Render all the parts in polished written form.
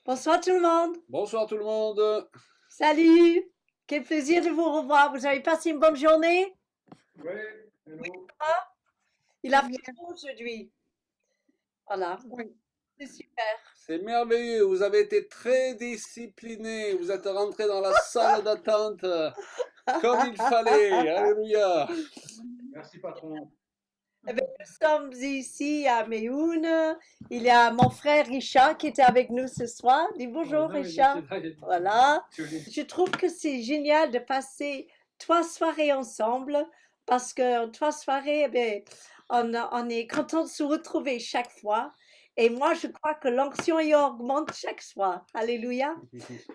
Bonsoir tout le monde. Bonsoir tout le monde. Salut. Quel plaisir de vous revoir. Vous avez passé une bonne journée? Oui, hello. Il a Très fait bien, beau aujourd'hui. Voilà, oui. c'est super. C'est merveilleux, vous avez été très disciplinés, vous êtes rentrés dans la salle d'attente comme il fallait. Alléluia. Merci patron. Eh bien, nous sommes ici à Méhoun. Il y a mon frère Richard qui était avec nous ce soir. Dis bonjour Richard. Voilà. Je trouve que c'est génial de passer 3 soirées ensemble parce que 3 soirées, eh bien, on est content de se retrouver chaque fois. Et moi, je crois que l'onction y augmente chaque soir. Alléluia.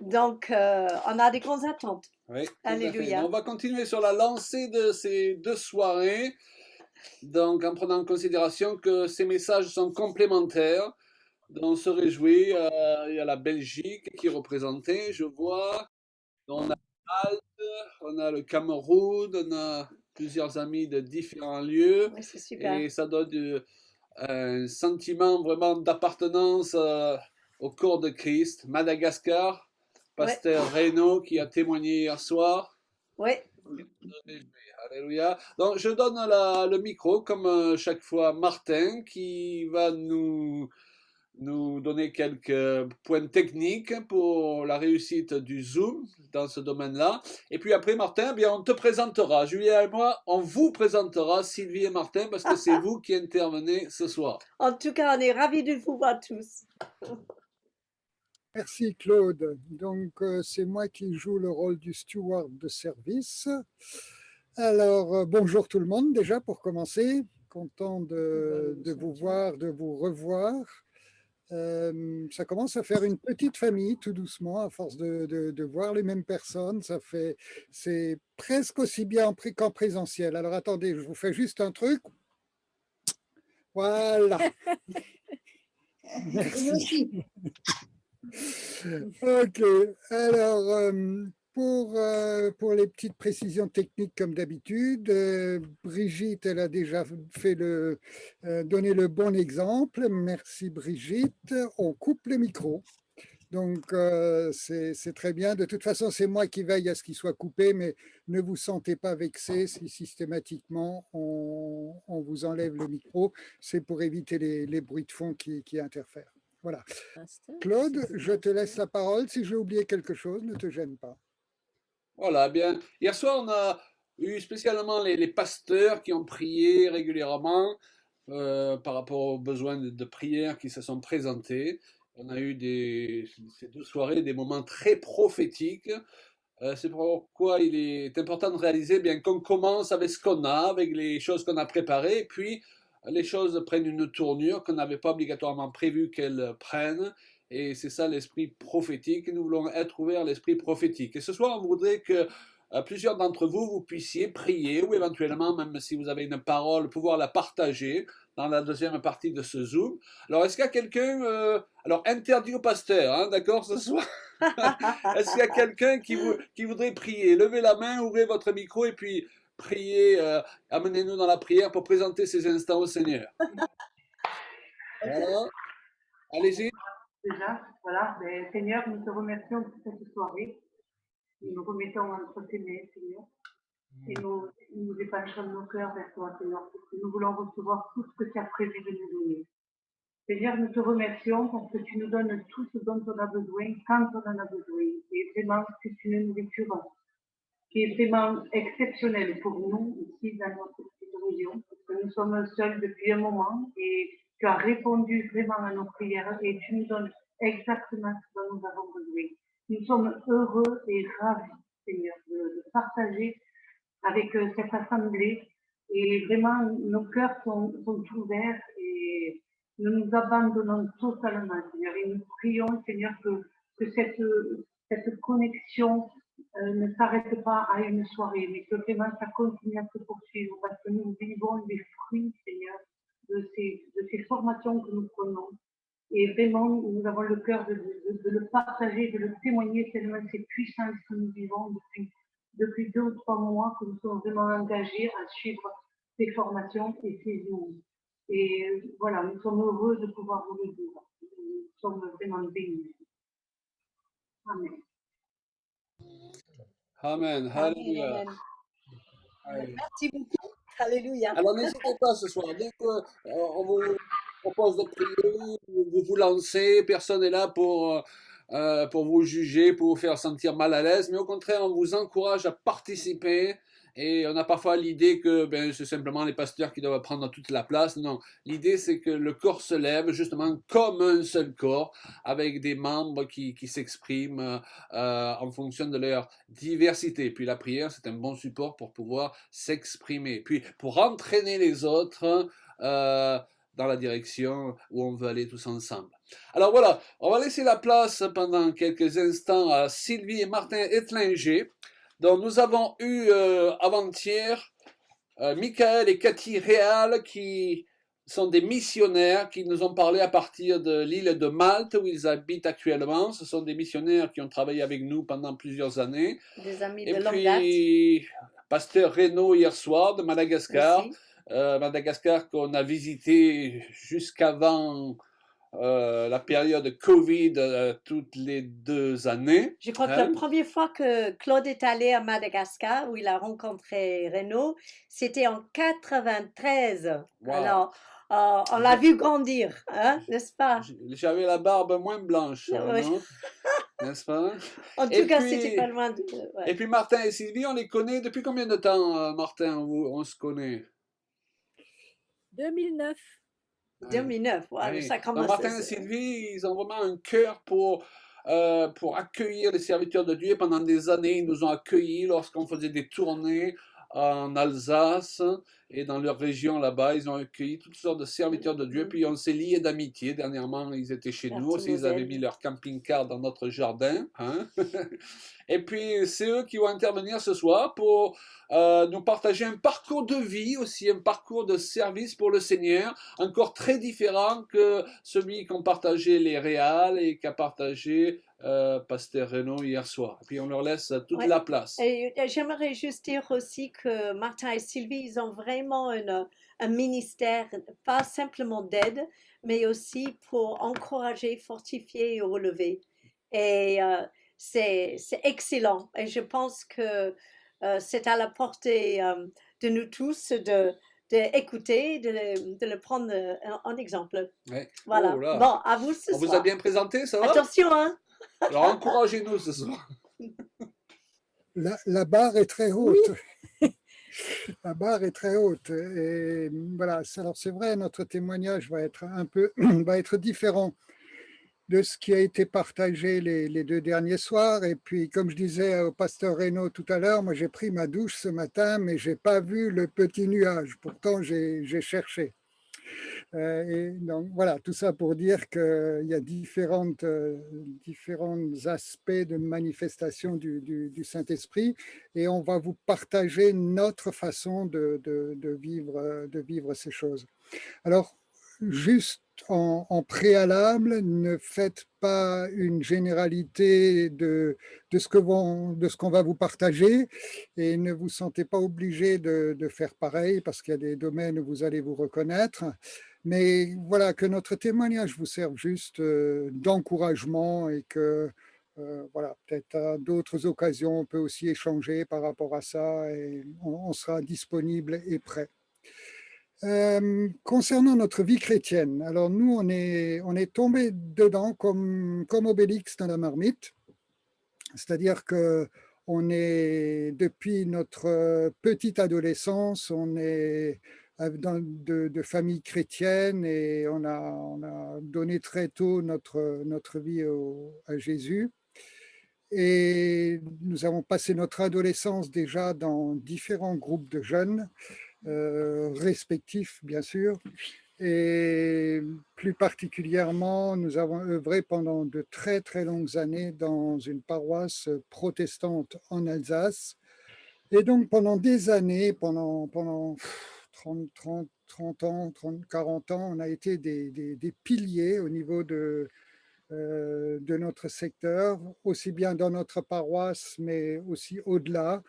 Donc, on a des grandes attentes. Oui, tout à fait. Alléluia. On va continuer sur la lancée de ces 2 soirées, donc en prenant en considération que ces messages sont complémentaires. Donc, on se réjouit, il y a la Belgique qui est représentée, je vois. On a Malte, on a le Cameroun, on a plusieurs amis de différents lieux Oui, c'est super. et ça donne un sentiment vraiment d'appartenance au corps de Christ. Madagascar, Oui, pasteur Reynaud qui a témoigné hier soir. oui. Alléluia. Donc je donne le micro comme chaque fois Martin qui va nous donner quelques points techniques pour la réussite du Zoom dans ce domaine-là. Et puis après, Martin, eh bien, on te présentera. Julien et moi, on vous présentera Sylvie et Martin parce que c'est vous qui intervenez ce soir. En tout cas, on est ravis de vous voir tous. Merci Claude. Donc c'est moi qui joue le rôle du steward de service. Alors bonjour tout le monde déjà pour commencer. Content de vous voir, de vous revoir. Ça commence à faire une petite famille tout doucement à force de voir les mêmes personnes. C'est presque aussi bien qu'en présentiel. Alors attendez, je vous fais juste un truc. Voilà. Merci. Ok, alors pour les petites précisions techniques comme d'habitude, Brigitte, elle a déjà donné le bon exemple. Merci Brigitte. On coupe les micros. Donc c'est très bien. De toute façon, c'est moi qui veille à ce qu'il soit coupé, mais ne vous sentez pas vexé si systématiquement on vous enlève le micro. C'est pour éviter les bruits de fond qui interfèrent. Voilà. Claude, je te laisse la parole. Si j'ai oublié quelque chose, ne te gêne pas. Voilà, bien. Hier soir, on a eu spécialement les pasteurs qui ont prié régulièrement par rapport aux besoins de prière qui se sont présentés. On a eu ces 2 soirées des moments très prophétiques. C'est pourquoi il est important de réaliser bien qu'on commence avec ce qu'on a, avec les choses qu'on a préparées, et puis les choses prennent une tournure qu'on n'avait pas obligatoirement prévu qu'elles prennent. Et c'est ça l'esprit prophétique. Nous voulons être ouverts à l'esprit prophétique. Et ce soir, on voudrait que plusieurs d'entre vous, vous puissiez prier, ou éventuellement, même si vous avez une parole, pouvoir la partager dans la deuxième partie de ce Zoom. Alors, est-ce qu'il y a quelqu'un, alors interdit au pasteur, hein, d'accord, ce soir? Est-ce qu'il y a quelqu'un qui voudrait prier? Levez la main, ouvrez votre micro et puis priez, amenez-nous dans la prière pour présenter ces instants au Seigneur. Voilà, allez-y. Déjà, voilà, Seigneur, nous te remercions pour cette soirée. Nous nous remettons entre tes mains, Seigneur. Et nous épanchons nos cœurs vers toi, Seigneur, parce que nous voulons recevoir tout ce que tu as prévu de nous donner. Seigneur, nous te remercions parce que tu nous donnes tout ce dont on a besoin, quand on en a besoin. Et vraiment, c'est une nourriture qui est vraiment exceptionnelle pour nous ici dans notre petite région, parce que nous sommes seuls depuis un moment et tu as répondu vraiment à nos prières et tu nous donnes exactement ce dont nous avons besoin. Nous sommes heureux et ravis, Seigneur, de partager avec cette assemblée et vraiment nos cœurs sont ouverts et nous nous abandonnons totalement, Seigneur, et nous prions, Seigneur, que cette connexion ne s'arrête pas à une soirée, mais que vraiment ça continue à se poursuivre parce que nous vivons les fruits, Seigneur, de ces formations que nous prenons. Et vraiment, nous avons le cœur de le partager, de le témoigner tellement c'est puissant ce que nous vivons depuis 2 ou 3 mois que nous sommes vraiment engagés à suivre ces formations et ces jours. Et voilà, nous sommes heureux de pouvoir vous le dire. Nous sommes vraiment bénis. Amen. Amen. Amen, Alléluia. amen. Allez. Merci beaucoup. Alléluia. Alors n'hésitez pas ce soir, dès qu'on vous propose de prier, vous vous lancez, personne n'est là pour vous juger, pour vous faire sentir mal à l'aise, mais au contraire, on vous encourage à participer. Et on a parfois l'idée que ben, c'est simplement les pasteurs qui doivent prendre toute la place. Non, l'idée c'est que le corps se lève justement comme un seul corps, avec des membres qui s'expriment en fonction de leur diversité. Puis la prière, c'est un bon support pour pouvoir s'exprimer. Puis pour entraîner les autres dans la direction où on veut aller tous ensemble. Alors voilà, on va laisser la place pendant quelques instants à Sylvie et Martin Etlinger. Donc nous avons eu avant-hier Michael et Cathy Réal qui sont des missionnaires qui nous ont parlé à partir de l'île de Malte où ils habitent actuellement. Ce sont des missionnaires qui ont travaillé avec nous pendant plusieurs années. Des amis Et de longue date. puis, Pasteur Reynaud hier soir de Madagascar. Aussi. Madagascar qu'on a visité jusqu'avant la période Covid toutes les 2 années. Je crois que la première fois que Claude est allé à Madagascar, où il a rencontré Renaud, c'était en 93. Wow. Alors, on l'a vu grandir, hein, n'est-ce pas? J'avais la barbe moins blanche, Oui. non? N'est-ce pas? En Et tout cas, puis- c'était pas loin de... ouais. Et puis Martin et Sylvie, on les connaît depuis combien de temps, Martin, on se connaît? 2009. 2009, ouais, Oui. ça Donc, commence. Martin et Sylvie, ils ont vraiment un cœur pour accueillir les serviteurs de Dieu. Pendant des années, ils nous ont accueillis lorsqu'on faisait des tournées en Alsace et dans leur région là-bas. Ils ont accueilli toutes sortes de serviteurs de Dieu. Puis on s'est liés d'amitié. Dernièrement, ils étaient chez nous aussi. Ils avaient mis leur camping-car dans notre jardin. Hein? Et puis, c'est eux qui vont intervenir ce soir pour nous partager un parcours de vie aussi, un parcours de service pour le Seigneur, encore très différent que celui qu'ont partagé les Réals et qu'a partagé Pasteur Renaud hier soir. Et puis, on leur laisse toute Ouais. la place. Et j'aimerais juste dire aussi que Martin et Sylvie, ils ont vraiment un ministère, pas simplement d'aide, mais aussi pour encourager, fortifier et relever. Et c'est excellent. Et je pense que c'est à la portée de nous tous d'écouter, de le prendre en exemple. Ouais. Voilà. Oh là. Bon, à vous ce On vous a soir. bien présenté, ça va? Attention, hein? Alors, encouragez-nous ce soir. La barre est très haute. La barre est très haute. Et voilà, alors c'est vrai, notre témoignage va être un peu va être différent de ce qui a été partagé les 2 derniers soirs. Et puis, comme je disais au pasteur Reynaud tout à l'heure, moi j'ai pris ma douche ce matin, mais j'ai pas vu le petit nuage. Pourtant, j'ai cherché. Et donc voilà, tout ça pour dire qu'il y a différents aspects de manifestation du Saint-Esprit et on va vous partager notre façon de vivre ces choses. Alors, juste en préalable, ne faites pas une généralité de ce qu'on va vous partager et ne vous sentez pas obligé de faire pareil parce qu'il y a des domaines où vous allez vous reconnaître. Mais voilà, que notre témoignage vous serve juste d'encouragement et que voilà, peut-être à d'autres occasions, on peut aussi échanger par rapport à ça et on sera disponible et prêt. Concernant notre vie chrétienne, alors nous, on est tombé dedans comme Obélix dans la marmite, c'est-à-dire que on est, depuis notre petite adolescence, on est de famille chrétienne et on a donné très tôt notre vie à Jésus. Et nous avons passé notre adolescence déjà dans différents groupes de jeunes, respectifs bien sûr. Et plus particulièrement, nous avons œuvré pendant de très très longues années dans une paroisse protestante en Alsace. Et donc pendant des années, pendant 30 ans, 40 ans, on a été des piliers au niveau de notre secteur, aussi bien dans notre paroisse, mais aussi au-delà.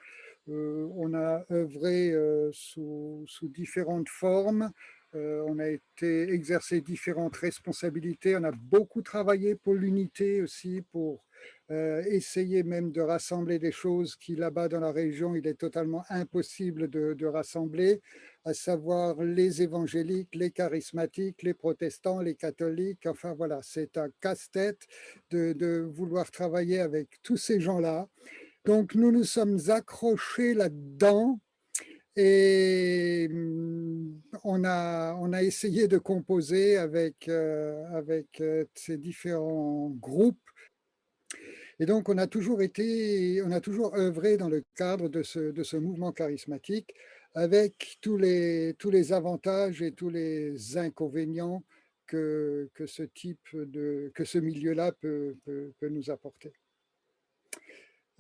On a œuvré sous différentes formes. On a été exercer différentes responsabilités. On a beaucoup travaillé pour l'unité aussi, pour essayer même de rassembler des choses qui là-bas dans la région, il est totalement impossible de rassembler, à savoir les évangéliques, les charismatiques, les protestants, les catholiques. Enfin voilà, c'est un casse-tête de vouloir travailler avec tous ces gens-là. Donc nous nous sommes accrochés là-dedans et on a essayé de composer avec ces différents groupes. Et donc, on a toujours œuvré dans le cadre de ce mouvement charismatique avec tous les avantages et tous les inconvénients que ce milieu-là peut nous apporter.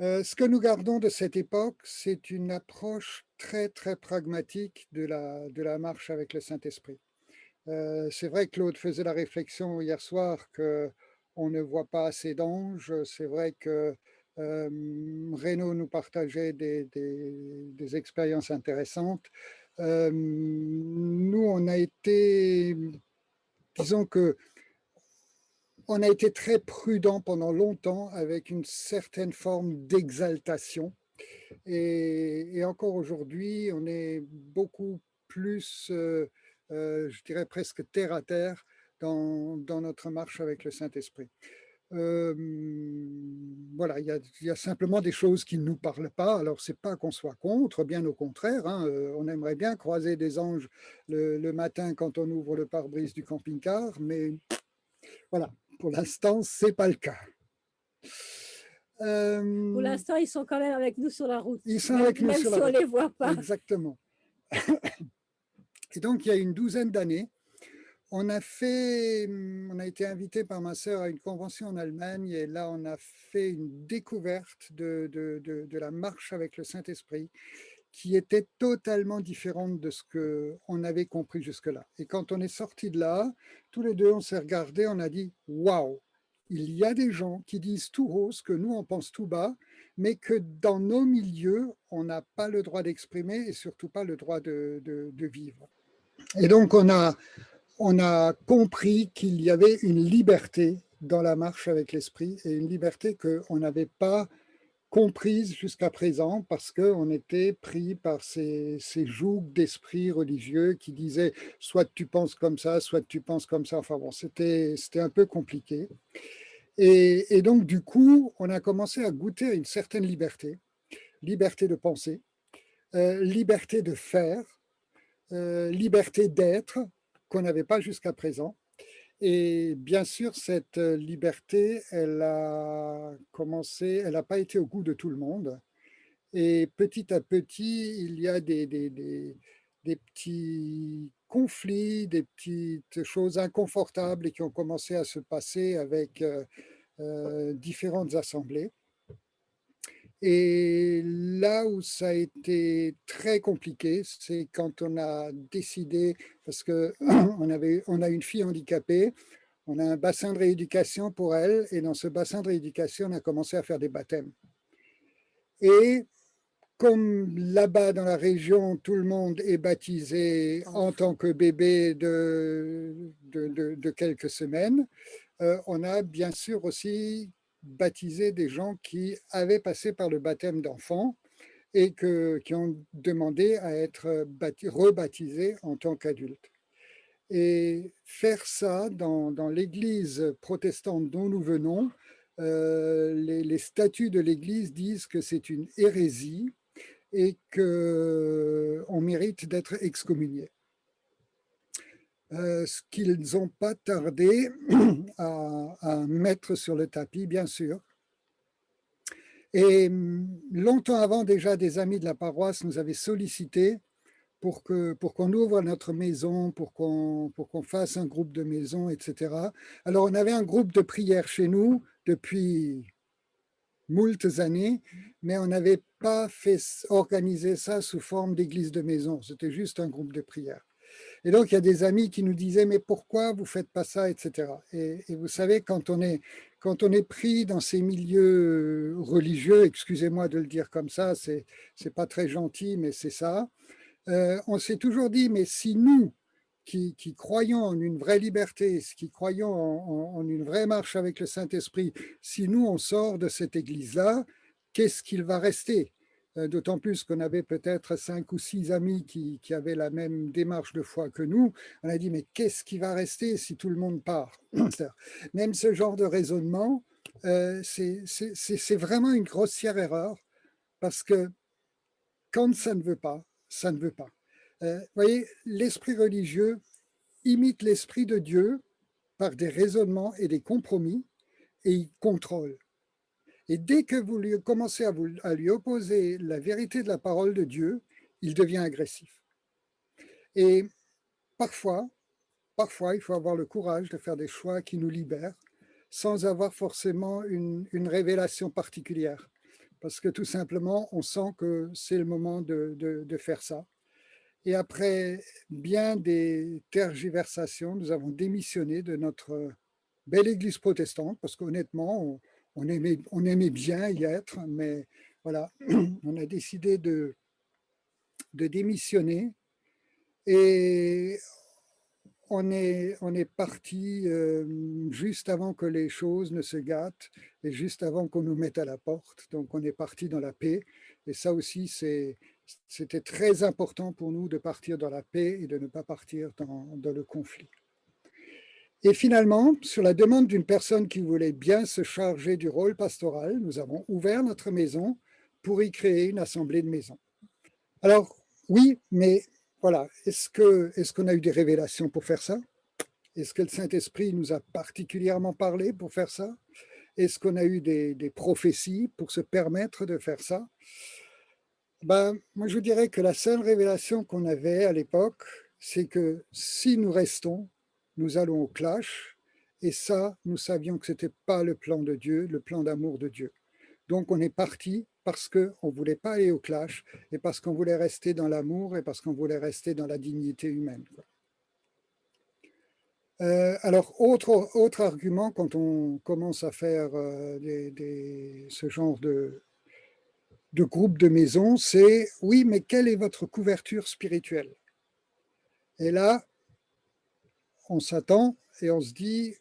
Ce que nous gardons de cette époque, c'est une approche très, très pragmatique de la marche avec le Saint-Esprit. C'est vrai que Claude faisait la réflexion hier soir qu'on ne voit pas assez d'anges. C'est vrai que Renaud nous partageait des expériences intéressantes. Nous, disons que on a été très prudent pendant longtemps avec une certaine forme d'exaltation. Et encore aujourd'hui, on est beaucoup plus, je dirais presque terre à terre dans notre marche avec le Saint-Esprit. Voilà, il y a simplement des choses qui ne nous parlent pas. Alors, c'est pas qu'on soit contre, bien au contraire. Hein, on aimerait bien croiser des anges le matin quand on ouvre le pare-brise du camping-car, mais voilà, pour l'instant, c'est pas le cas. Pour l'instant, ils sont quand même avec nous sur la route. Ils sont avec nous même sur si la on route. ne les voit pas. Exactement. Et donc, il y a une douzaine d'années, on a été invité par ma sœur à une convention en Allemagne et là, on a fait une découverte de la marche avec le Saint-Esprit qui était totalement différente de ce qu'on avait compris jusque-là. Et quand on est sorti de là, tous les deux, on s'est regardés, on a dit « Waouh !» Il y a des gens qui disent tout haut ce que nous, on pense tout bas, mais que dans nos milieux, on n'a pas le droit d'exprimer et surtout pas le droit de vivre. Et donc, on a compris qu'il y avait une liberté dans la marche avec l'esprit et une liberté qu'on n'avait pas comprise jusqu'à présent parce qu'on était pris par ces jougs d'esprit religieux qui disaient soit tu penses comme ça, soit tu penses comme ça. Enfin bon, c'était un peu compliqué. Et donc, du coup, on a commencé à goûter à une certaine liberté, liberté de penser, liberté de faire, liberté d'être, qu'on n'avait pas jusqu'à présent. Et bien sûr, cette liberté, elle n'a pas été au goût de tout le monde. Et petit à petit, il y a des petits conflits, des petites choses inconfortables qui ont commencé à se passer avec différentes assemblées. Et là où ça a été très compliqué, c'est quand on a décidé, parce qu'on a une fille handicapée, on a un bassin de rééducation pour elle, et dans ce bassin de rééducation, on a commencé à faire des baptêmes. Et comme là-bas dans la région, tout le monde est baptisé en tant que bébé de quelques semaines, on a bien sûr aussi baptisé des gens qui avaient passé par le baptême d'enfants et qui ont demandé à être rebaptisés en tant qu'adultes. Et faire ça dans l'église protestante dont nous venons, les statuts de l'église disent que c'est une hérésie et qu'on mérite d'être excommunié. Ce qu'ils n'ont pas tardé à mettre sur le tapis, bien sûr. Et longtemps avant, déjà, des amis de la paroisse nous avaient sollicité pour qu'on ouvre notre maison, pour qu'on fasse un groupe de maison, etc. Alors, on avait un groupe de prière chez nous depuis moultes années, mais on n'avait pas organisé ça sous forme d'église de maison. C'était juste un groupe de prière. Et donc, il y a des amis qui nous disaient, mais pourquoi vous ne faites pas ça, etc. Et vous savez, quand on est pris dans ces milieux religieux, excusez-moi de le dire comme ça, c'est pas très gentil, mais c'est ça, on s'est toujours dit, mais si nous, qui croyons en une vraie liberté, qui croyons en une vraie marche avec le Saint-Esprit, si nous, on sort de cette église-là, qu'est-ce qu'il va rester? D'autant plus qu'on avait peut-être 5 ou 6 amis qui avaient la même démarche de foi que nous. On a dit, mais qu'est-ce qui va rester si tout le monde part? Même ce genre de raisonnement, c'est vraiment une grossière erreur, parce que quand ça ne veut pas, ça ne veut pas. Vous voyez, l'esprit religieux imite l'esprit de Dieu par des raisonnements et des compromis, et il contrôle. Et dès que vous lui commencez à lui opposer la vérité de la parole de Dieu, il devient agressif. Et parfois, il faut avoir le courage de faire des choix qui nous libèrent, sans avoir forcément une révélation particulière. Parce que tout simplement, on sent que c'est le moment de faire ça. Et après bien des tergiversations, nous avons démissionné de notre belle église protestante, parce qu'honnêtement, on aimait bien y être, mais voilà, on a décidé de démissionner et on est parti juste avant que les choses ne se gâtent et juste avant qu'on nous mette à la porte. Donc on est parti dans la paix, et ça aussi c'était très important pour nous de partir dans la paix et de ne pas partir dans le conflit. Et finalement, sur la demande d'une personne qui voulait bien se charger du rôle pastoral, nous avons ouvert notre maison pour y créer une assemblée de maison. Alors, oui, mais voilà, est-ce qu'on a eu des révélations pour faire ça? Est-ce que le Saint-Esprit nous a particulièrement parlé pour faire ça? Est-ce qu'on a eu des prophéties pour se permettre de faire ça? Moi, je dirais que la seule révélation qu'on avait à l'époque, c'est que si nous restons, nous allons au clash, et ça, nous savions que ce n'était pas le plan de Dieu, le plan d'amour de Dieu. Donc on est parti parce qu'on ne voulait pas aller au clash, et parce qu'on voulait rester dans l'amour, et parce qu'on voulait rester dans la dignité humaine. Alors, autre argument quand on commence à faire ce genre de groupe de maison, c'est « oui, mais quelle est votre couverture spirituelle ?» Et là, on s'attend et on se dit,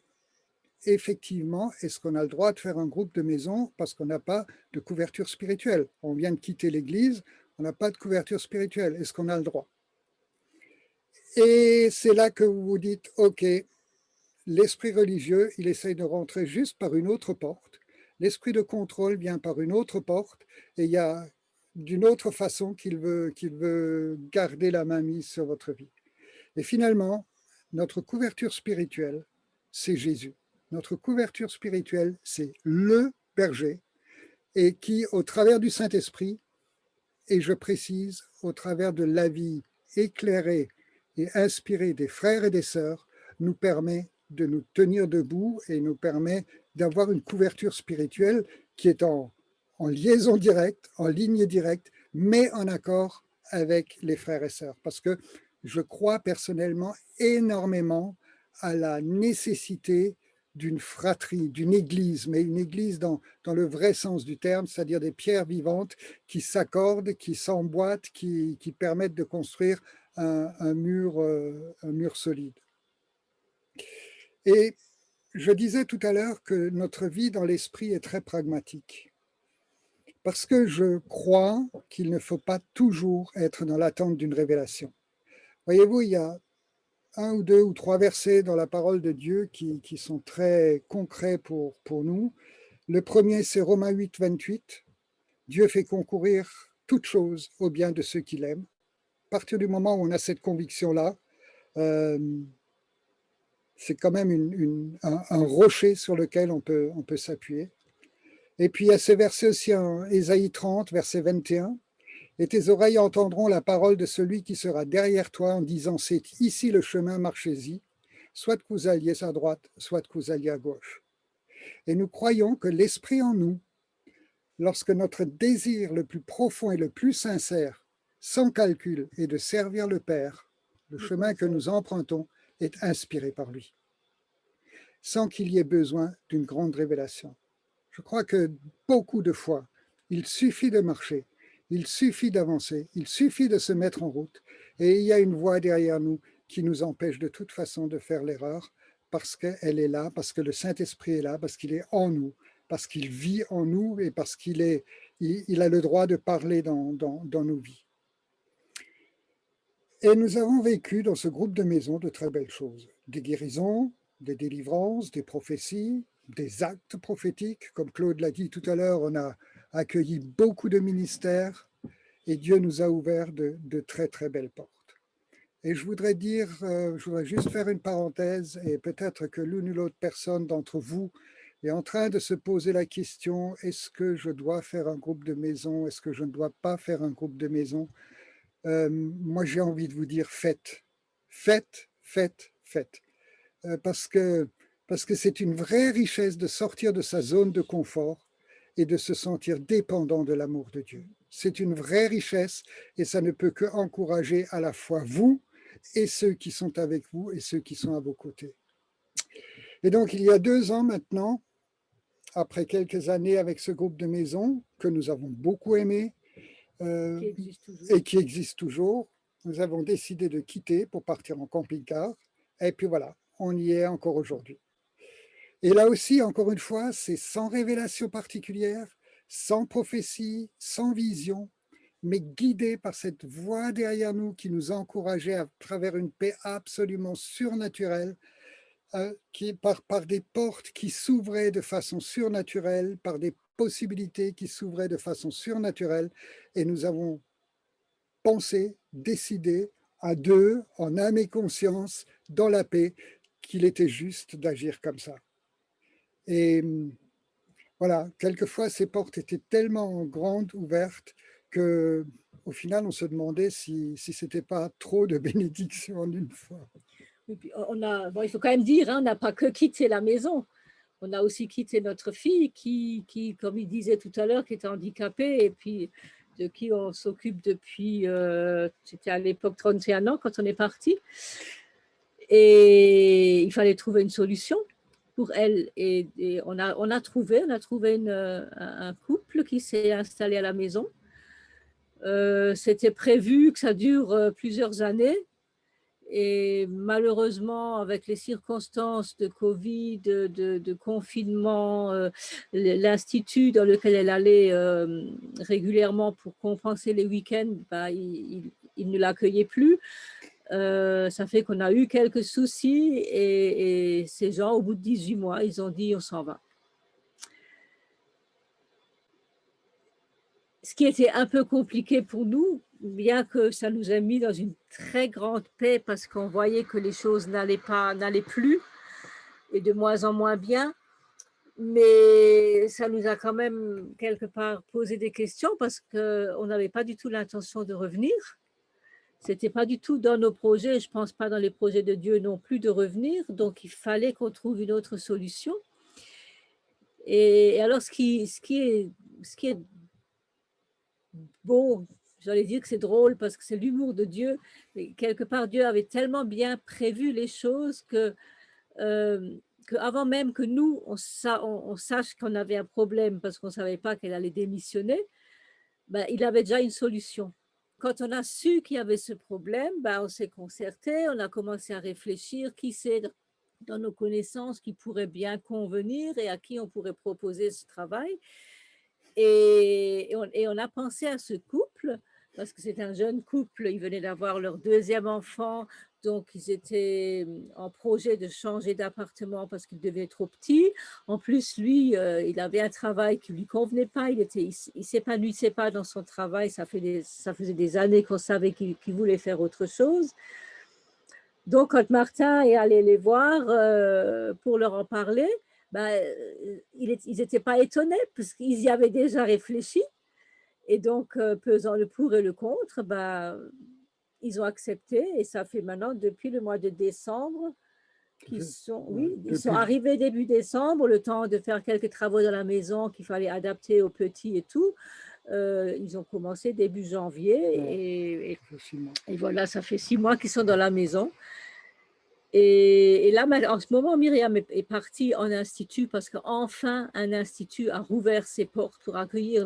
effectivement, est-ce qu'on a le droit de faire un groupe de maison parce qu'on n'a pas de couverture spirituelle? On vient de quitter l'église, on n'a pas de couverture spirituelle. Est-ce qu'on a le droit? Et c'est là que vous vous dites, OK, l'esprit religieux, il essaye de rentrer juste par une autre porte. L'esprit de contrôle vient par une autre porte, et il y a d'une autre façon qu'il veut garder la main mise sur votre vie. Et finalement, notre couverture spirituelle, c'est Jésus. Notre couverture spirituelle, c'est le berger, et qui, au travers du Saint-Esprit, et je précise, au travers de la vie éclairée et inspirée des frères et des sœurs, nous permet de nous tenir debout et nous permet d'avoir une couverture spirituelle qui est en liaison directe, en ligne directe, mais en accord avec les frères et sœurs. Parce que je crois personnellement énormément à la nécessité d'une fratrie, d'une église, mais une église dans le vrai sens du terme, c'est-à-dire des pierres vivantes qui s'accordent, qui s'emboîtent, qui permettent de construire un mur solide. Et je disais tout à l'heure que notre vie dans l'esprit est très pragmatique, parce que je crois qu'il ne faut pas toujours être dans l'attente d'une révélation. Voyez-vous, il y a 1 ou 2 ou 3 versets dans la parole de Dieu qui sont très concrets pour nous. Le premier, c'est Romains 8, 28. Dieu fait concourir toutes choses au bien de ceux qu'il aime. À partir du moment où on a cette conviction-là, c'est quand même un rocher sur lequel on peut s'appuyer. Et puis il y a ce verset aussi en Ésaïe 30, verset 21. « Et tes oreilles entendront la parole de celui qui sera derrière toi en disant, c'est ici le chemin, marchez-y, soit que vous alliez à droite, soit que vous alliez à gauche. » Et nous croyons que l'esprit en nous, lorsque notre désir le plus profond et le plus sincère, sans calcul, est de servir le Père, le chemin que nous empruntons est inspiré par lui, sans qu'il y ait besoin d'une grande révélation. Je crois que beaucoup de fois, il suffit de marcher, il suffit d'avancer, il suffit de se mettre en route, et il y a une voix derrière nous qui nous empêche de toute façon de faire l'erreur, parce qu'elle est là, parce que le Saint-Esprit est là, parce qu'il est en nous, parce qu'il vit en nous et parce qu'il a le droit de parler dans nos vies. Et nous avons vécu dans ce groupe de maisons de très belles choses. Des guérisons, des délivrances, des prophéties, des actes prophétiques. Comme Claude l'a dit tout à l'heure, on a accueilli beaucoup de ministères et Dieu nous a ouvert de très très belles portes. Et je voudrais juste faire une parenthèse, et peut-être que l'une ou l'autre personne d'entre vous est en train de se poser la question, est-ce que je dois faire un groupe de maison? Est-ce que je ne dois pas faire un groupe de maison? Moi, j'ai envie de vous dire, faites. Faites, faites, faites. Parce que c'est une vraie richesse de sortir de sa zone de confort et de se sentir dépendant de l'amour de Dieu. C'est une vraie richesse et ça ne peut que encourager à la fois vous et ceux qui sont avec vous et ceux qui sont à vos côtés. Et donc, il y a 2 ans maintenant, après quelques années avec ce groupe de maison que nous avons beaucoup aimé et qui existe toujours, nous avons décidé de quitter pour partir en camping-car. Et puis voilà, on y est encore aujourd'hui. Et là aussi, encore une fois, c'est sans révélation particulière, sans prophétie, sans vision, mais guidé par cette voix derrière nous qui nous encourageait à travers une paix absolument surnaturelle, par des portes qui s'ouvraient de façon surnaturelle, par des possibilités qui s'ouvraient de façon surnaturelle. Et nous avons pensé, décidé à 2, en âme et conscience, dans la paix, qu'il était juste d'agir comme ça. Et voilà, quelquefois, ces portes étaient tellement grandes, ouvertes, qu'au final, on se demandait si ce n'était pas trop de bénédictions en une fois. Et puis il faut quand même dire, hein, on n'a pas que quitté la maison. On a aussi quitté notre fille qui, comme il disait tout à l'heure, qui était handicapée et puis de qui on s'occupe depuis, c'était à l'époque 31 ans quand on est parti. Et il fallait trouver une solution pour elle. Et on a trouvé un couple qui s'est installé à la maison. C'était prévu que ça dure plusieurs années. Et malheureusement, avec les circonstances de Covid, de confinement, l'institut dans lequel elle allait régulièrement pour compenser les week-ends, il ne l'accueillait plus. Ça fait qu'on a eu quelques soucis et ces gens, au bout de 18 mois, ils ont dit on s'en va. Ce qui était un peu compliqué pour nous, bien que ça nous a mis dans une très grande paix parce qu'on voyait que les choses n'allaient plus et de moins en moins bien. Mais ça nous a quand même quelque part posé des questions parce qu'on n'avait pas du tout l'intention de revenir. C'était pas du tout dans nos projets, je pense pas dans les projets de Dieu non plus de revenir. Donc il fallait qu'on trouve une autre solution. Et alors ce qui est bon, j'allais dire que c'est drôle parce que c'est l'humour de Dieu, mais quelque part Dieu avait tellement bien prévu les choses qu'avant même que nous on sache qu'on avait un problème parce qu'on ne savait pas qu'elle allait démissionner, il avait déjà une solution. Quand on a su qu'il y avait ce problème, on s'est concerté, on a commencé à réfléchir qui c'est dans nos connaissances qui pourrait bien convenir et à qui on pourrait proposer ce travail. Et on a pensé à ce couple, parce que c'est un jeune couple, ils venaient d'avoir leur 2e enfant, donc ils étaient en projet de changer d'appartement parce qu'il devenait trop petit. En plus, lui, il avait un travail qui ne lui convenait pas, il ne s'épanouissait pas dans son travail, ça faisait des années qu'on savait qu'il voulait faire autre chose. Donc, quand Martin est allé les voir pour leur en parler, ils n'étaient pas étonnés parce qu'ils y avaient déjà réfléchi. Et donc, pesant le pour et le contre, ils ont accepté. Et ça fait maintenant, depuis le mois de décembre, ils sont arrivés début décembre, le temps de faire quelques travaux dans la maison qu'il fallait adapter aux petits et tout. Ils ont commencé début janvier. Et voilà, ça fait 6 mois qu'ils sont dans la maison. Et là, en ce moment, Myriam est partie en institut parce qu'enfin, un institut a rouvert ses portes pour accueillir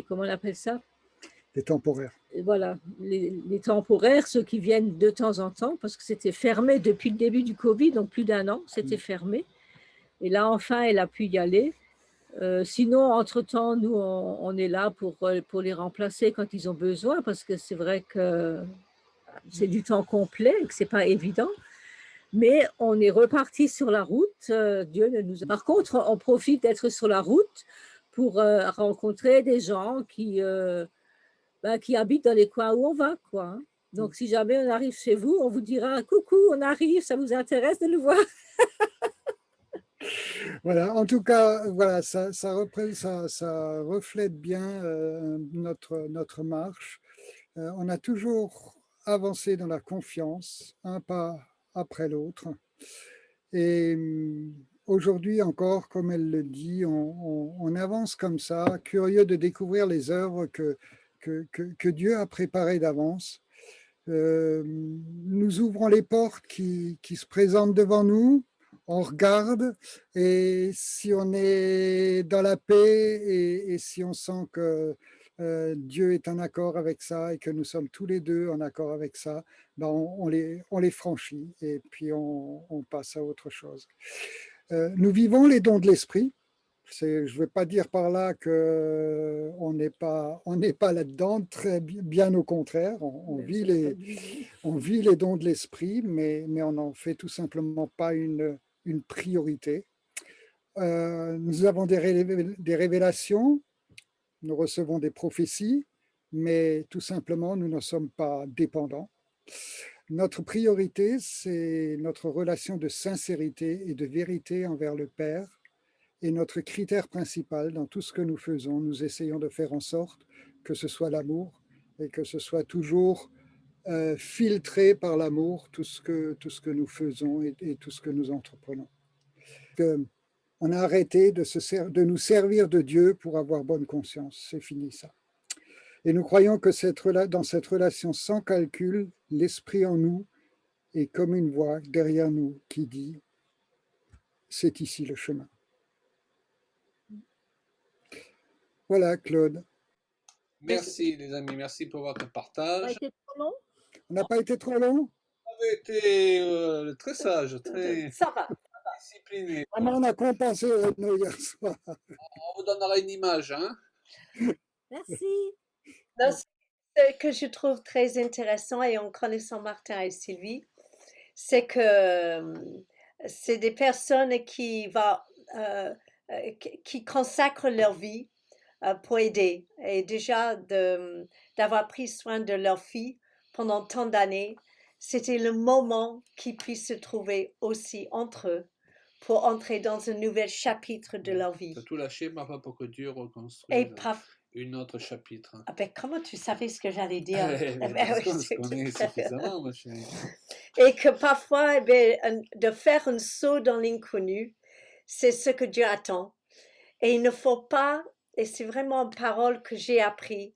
comment on appelle ça? Les temporaires. Voilà, les temporaires, ceux qui viennent de temps en temps, parce que c'était fermé depuis le début du Covid, donc plus d'1 an, c'était fermé. Et là, enfin, elle a pu y aller. Sinon, entre-temps, nous, on est là pour les remplacer quand ils ont besoin, parce que c'est vrai que c'est du temps complet et que ce n'est pas évident. Mais on est reparti sur la route. Dieu ne nous... Par contre, on profite d'être sur la route pour rencontrer des gens qui habitent dans les coins où on va, quoi. Donc, si jamais on arrive chez vous, on vous dira « Coucou, on arrive, ça vous intéresse de nous voir ?» Voilà, en tout cas, voilà, ça reflète bien notre marche. On a toujours avancé dans la confiance, un pas après l'autre. Et aujourd'hui encore, comme elle le dit, on avance comme ça, curieux de découvrir les œuvres que Dieu a préparées d'avance. Nous ouvrons les portes qui se présentent devant nous, on regarde, et si on est dans la paix et si on sent que Dieu est en accord avec ça et que nous sommes tous les deux en accord avec ça, ben on les franchit et puis on passe à autre chose. Nous vivons les dons de l'esprit. Je ne veux pas dire par là qu'on n'est pas là-dedans, très bien au contraire, on vit les dons de l'esprit, mais on n'en fait tout simplement pas une priorité. Nous avons des révélations, nous recevons des prophéties, mais tout simplement, nous ne sommes pas dépendants. Notre priorité, c'est notre relation de sincérité et de vérité envers le Père. Et notre critère principal dans tout ce que nous faisons, nous essayons de faire en sorte que ce soit l'amour et que ce soit toujours filtré par l'amour, tout ce que nous faisons et tout ce que nous entreprenons. On a arrêté de nous servir de Dieu pour avoir bonne conscience, c'est fini ça. Et nous croyons que dans cette relation sans calcul, l'esprit en nous est comme une voix derrière nous qui dit « c'est ici le chemin ». Voilà, Claude. Merci, les amis. Merci pour votre partage. On n'a pas été trop long? Vous avez été très sage, très Ça va. discipliné. On a compensé nos hier soir. On vous donnera une image. Hein? Merci. Non, ce que je trouve très intéressant, et en connaissant Martin et Sylvie, c'est que c'est des personnes qui consacrent leur vie pour aider. Et déjà, d'avoir pris soin de leur fille pendant tant d'années, c'était le moment qu'ils puissent se trouver aussi entre eux pour entrer dans un nouvel chapitre de leur vie. Tu as tout lâché, papa, pour que Dieu Et reconstruise un autre chapitre. Ah ben, comment tu savais ce que j'allais dire? Parce qu'on se connaît suffisamment, ma chérie. Et que parfois, de faire un saut dans l'inconnu, c'est ce que Dieu attend. Et il ne faut pas, et c'est vraiment une parole que j'ai appris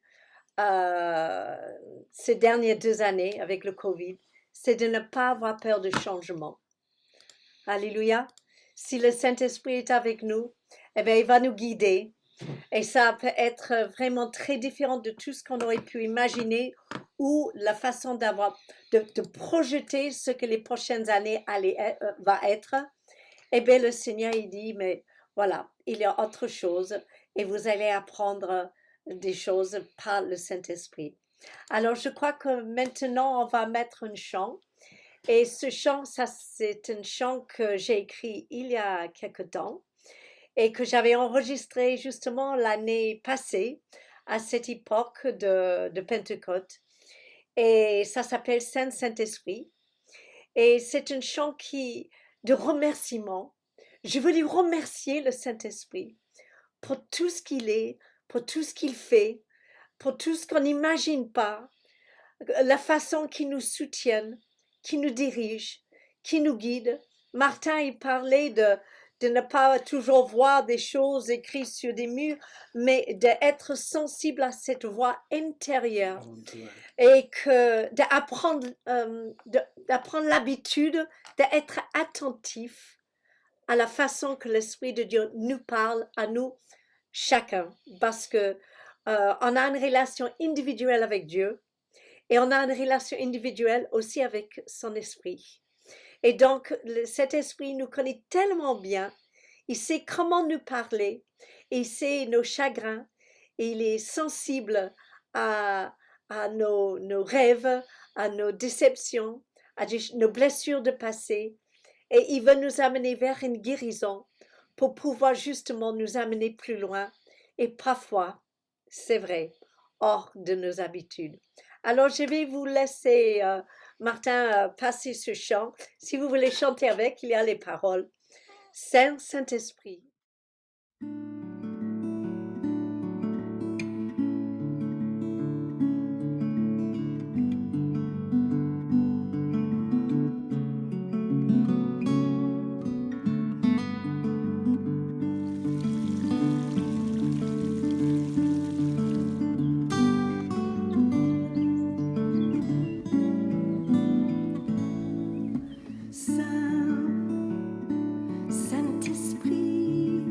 ces dernières 2 années avec le Covid, c'est de ne pas avoir peur du changement. Alléluia. Si le Saint-Esprit est avec nous, eh bien, il va nous guider. Et ça peut être vraiment très différent de tout ce qu'on aurait pu imaginer ou la façon de projeter ce que les prochaines années va être. Eh bien, le Seigneur, il dit, mais voilà, il y a autre chose et vous allez apprendre des choses par le Saint-Esprit. Alors, je crois que maintenant, on va mettre un chant. Et ce chant, c'est un chant que j'ai écrit il y a quelque temps et que j'avais enregistré justement l'année passée à cette époque de Pentecôte. Et ça s'appelle Saint-Esprit. Et c'est un chant de remerciement. Je veux lui remercier le Saint-Esprit pour tout ce qu'il est, pour tout ce qu'il fait, pour tout ce qu'on n'imagine pas, la façon qu'il nous soutient, qui nous dirige, qui nous guide. Martin, il parlait de ne pas toujours voir des choses écrites sur des murs, mais d'être sensible à cette voix intérieure et d'apprendre l'habitude d'être attentif à la façon que l'Esprit de Dieu nous parle à nous chacun, parce que on a une relation individuelle avec Dieu et on a une relation individuelle aussi avec son esprit. Et donc, cet esprit nous connaît tellement bien, il sait comment nous parler, il sait nos chagrins, et il est sensible à nos rêves, à nos déceptions, à nos blessures de passé, et il veut nous amener vers une guérison pour pouvoir justement nous amener plus loin, et parfois, c'est vrai, hors de nos habitudes. Alors, je vais vous laisser, Martin, passer ce chant. Si vous voulez chanter avec, il y a les paroles. Saint-Esprit. Saint-Esprit,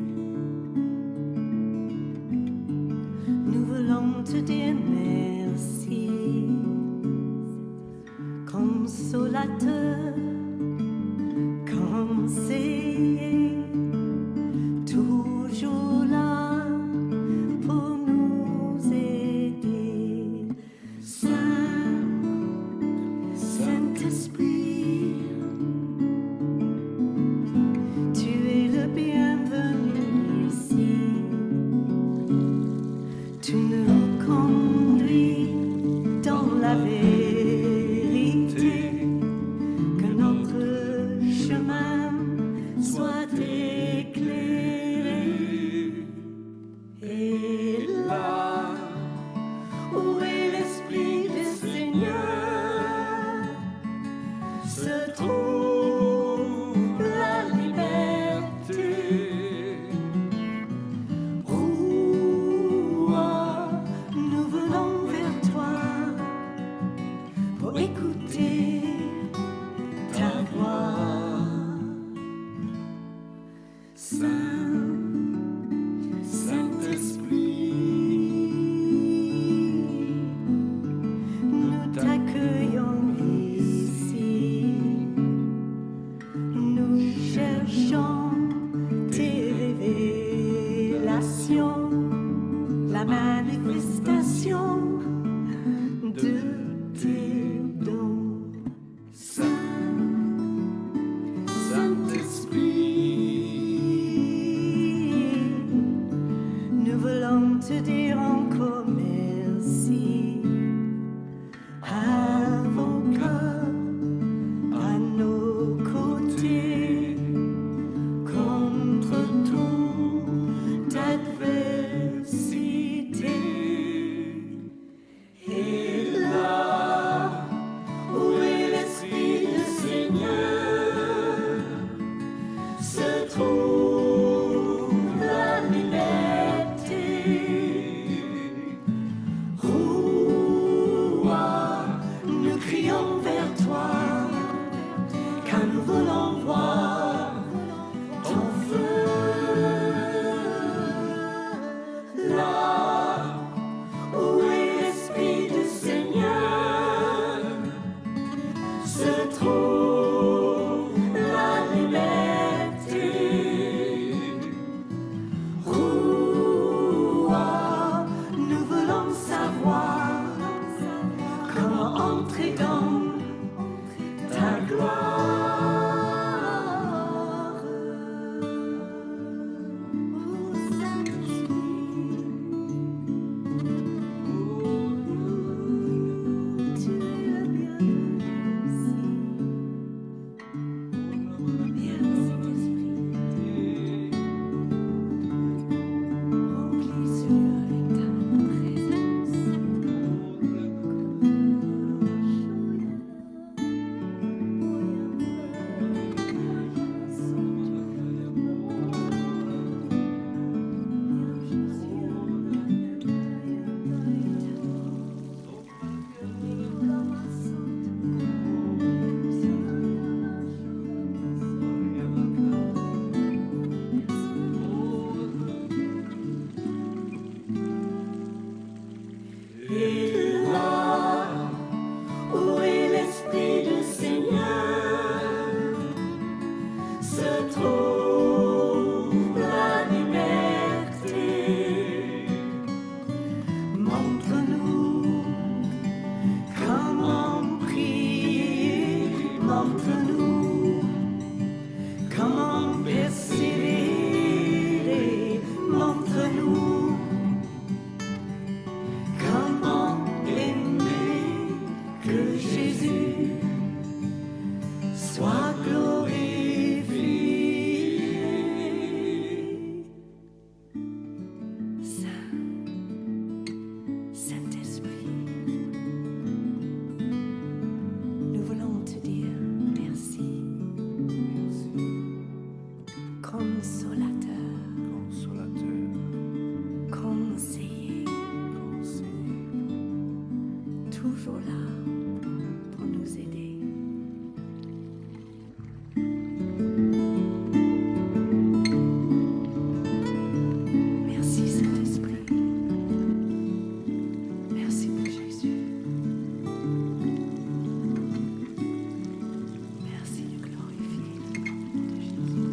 nous voulons te dire merci, consolateur, conseiller, toujours là pour nous aider. Saint-Esprit, tu es le bienvenu ici. Tu nous conduis dans la vérité, que notre chemin soit éclairé. Et là où est l'Esprit du Seigneur se trouve la liberté. Roi, nous venons vers toi pour écouter ta voix. Saint-Esprit, nous t'accueillons ici. Nous cherchons tes révélations, la manifestation de tes dons. Saint-Esprit, nous voulons te dire encore merci. Avocat à nos côtés, contre toute adversité. Et là où est l'Esprit du Seigneur se trouve la liberté. Roi, nous crions vers toi, car nous voulons voir ton feu. Là où est l'Esprit du Seigneur se trouve la liberté. Roi, Et là où est l'Esprit du Seigneur se trouve la liberté. Montre-nous comment prier, montre-nous comment persévérer, montre-nous comment aimer, que Jésus soit glorifié. Saint-Esprit, nous voulons te dire merci. Consolateur, conseiller, toujours là pour nous aider. Merci Saint-Esprit. Merci pour Jésus. Merci de glorifier le nom de Jésus.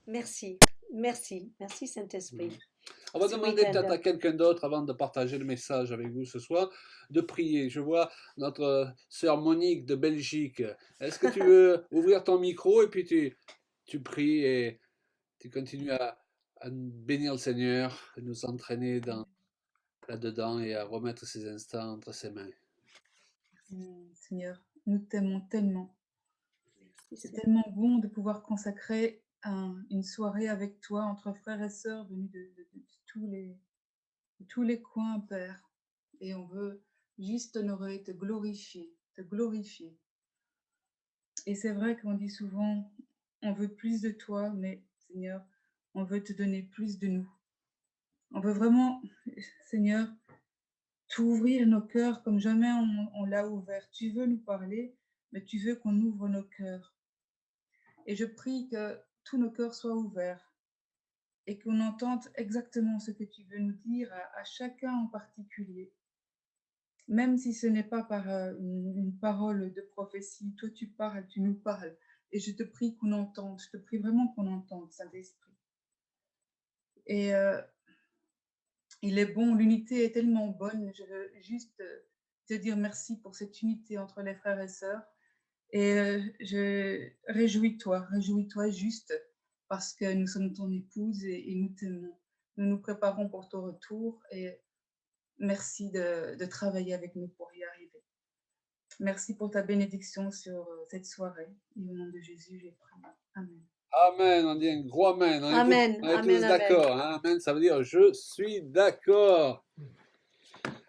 Merci, merci, merci Saint-Esprit. On va Ce demander peut-être week-end. à quelqu'un d'autre, avant de partager le message avec vous ce soir, de prier. Je vois notre sœur Monique de Belgique. Est-ce que tu veux ouvrir ton micro et puis tu pries et tu continues à bénir le Seigneur, à nous entraîner là-dedans et à remettre ces instants entre ses mains. Seigneur, nous t'aimons tellement. Merci, C'est tellement bon de pouvoir consacrer une soirée avec toi, entre frères et sœurs venus de tous les coins, Père. Et on veut juste t'honorer, te glorifier, te glorifier. Et c'est vrai qu'on dit souvent, on veut plus de toi, mais Seigneur, on veut te donner plus de nous. On veut vraiment, Seigneur, t'ouvrir nos cœurs comme jamais on l'a ouvert. Tu veux nous parler, mais tu veux qu'on ouvre nos cœurs. Et je prie que tous nos cœurs soient ouverts et qu'on entende exactement ce que tu veux nous dire à chacun en particulier. Même si ce n'est pas par une parole de prophétie, toi tu parles, tu nous parles. Et je te prie qu'on entende, je te prie vraiment qu'on entende, Saint-Esprit. Et il est bon, l'unité est tellement bonne. Je veux juste te dire merci pour cette unité entre les frères et sœurs. Et réjouis-toi juste parce que nous sommes ton épouse et nous t'aimons. Nous nous préparons pour ton retour et merci de travailler avec nous pour y arriver. Merci pour ta bénédiction sur cette soirée. Et au nom de Jésus, j'ai prié. Amen. Amen, on dit un gros amen. On Amen, est tous amen, d'accord. Hein? Amen, ça veut dire je suis d'accord.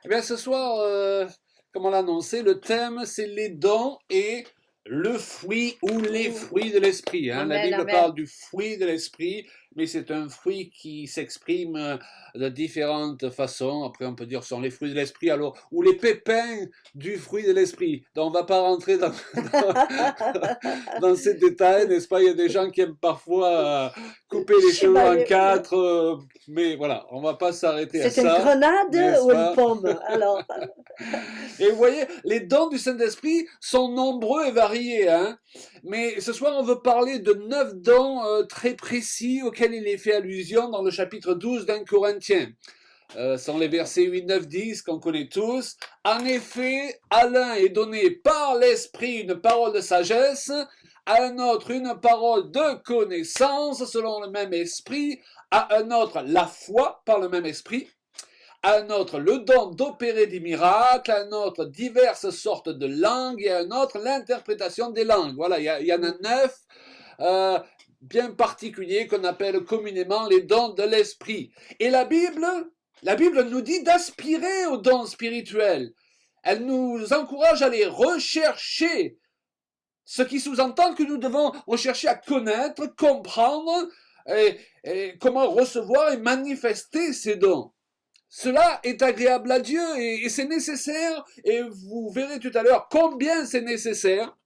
Eh bien, ce soir, comme on l'a annoncé, le thème c'est les dons et le fruit ou les fruits de l'esprit. Hein? La Amen, Bible amen. parle du fruit de l'esprit, mais c'est un fruit qui s'exprime de différentes façons. Après, on peut dire ce sont les fruits de l'esprit, alors, ou les pépins du fruit de l'esprit. Donc, on ne va pas rentrer dans ces détails, n'est-ce pas? Il y a des gens qui aiment parfois couper les cheveux en quatre, mais voilà, on ne va pas s'arrêter à ça. C'est une grenade n'est-ce ou pas? une pomme? Alors, Et vous voyez, les dons du Saint-Esprit sont nombreux et variés. Hein? Mais ce soir, on veut parler de 9 dons très précis auxquels il est fait allusion dans le chapitre 12 d'un Corinthiens. Sont les versets 8, 9, 10 qu'on connaît tous. En effet, à l'un est donné par l'Esprit une parole de sagesse, à un autre une parole de connaissance selon le même Esprit, à un autre la foi par le même Esprit, à un autre le don d'opérer des miracles, à un autre diverses sortes de langues, et à un autre l'interprétation des langues. Voilà, il y en a 9 bien particuliers qu'on appelle communément les dons de l'esprit. Et la Bible nous dit d'aspirer aux dons spirituels. Elle nous encourage à les rechercher, ce qui sous-entend que nous devons rechercher à connaître, comprendre et comment recevoir et manifester ces dons. Cela est agréable à Dieu et c'est nécessaire, et vous verrez tout à l'heure combien c'est nécessaire.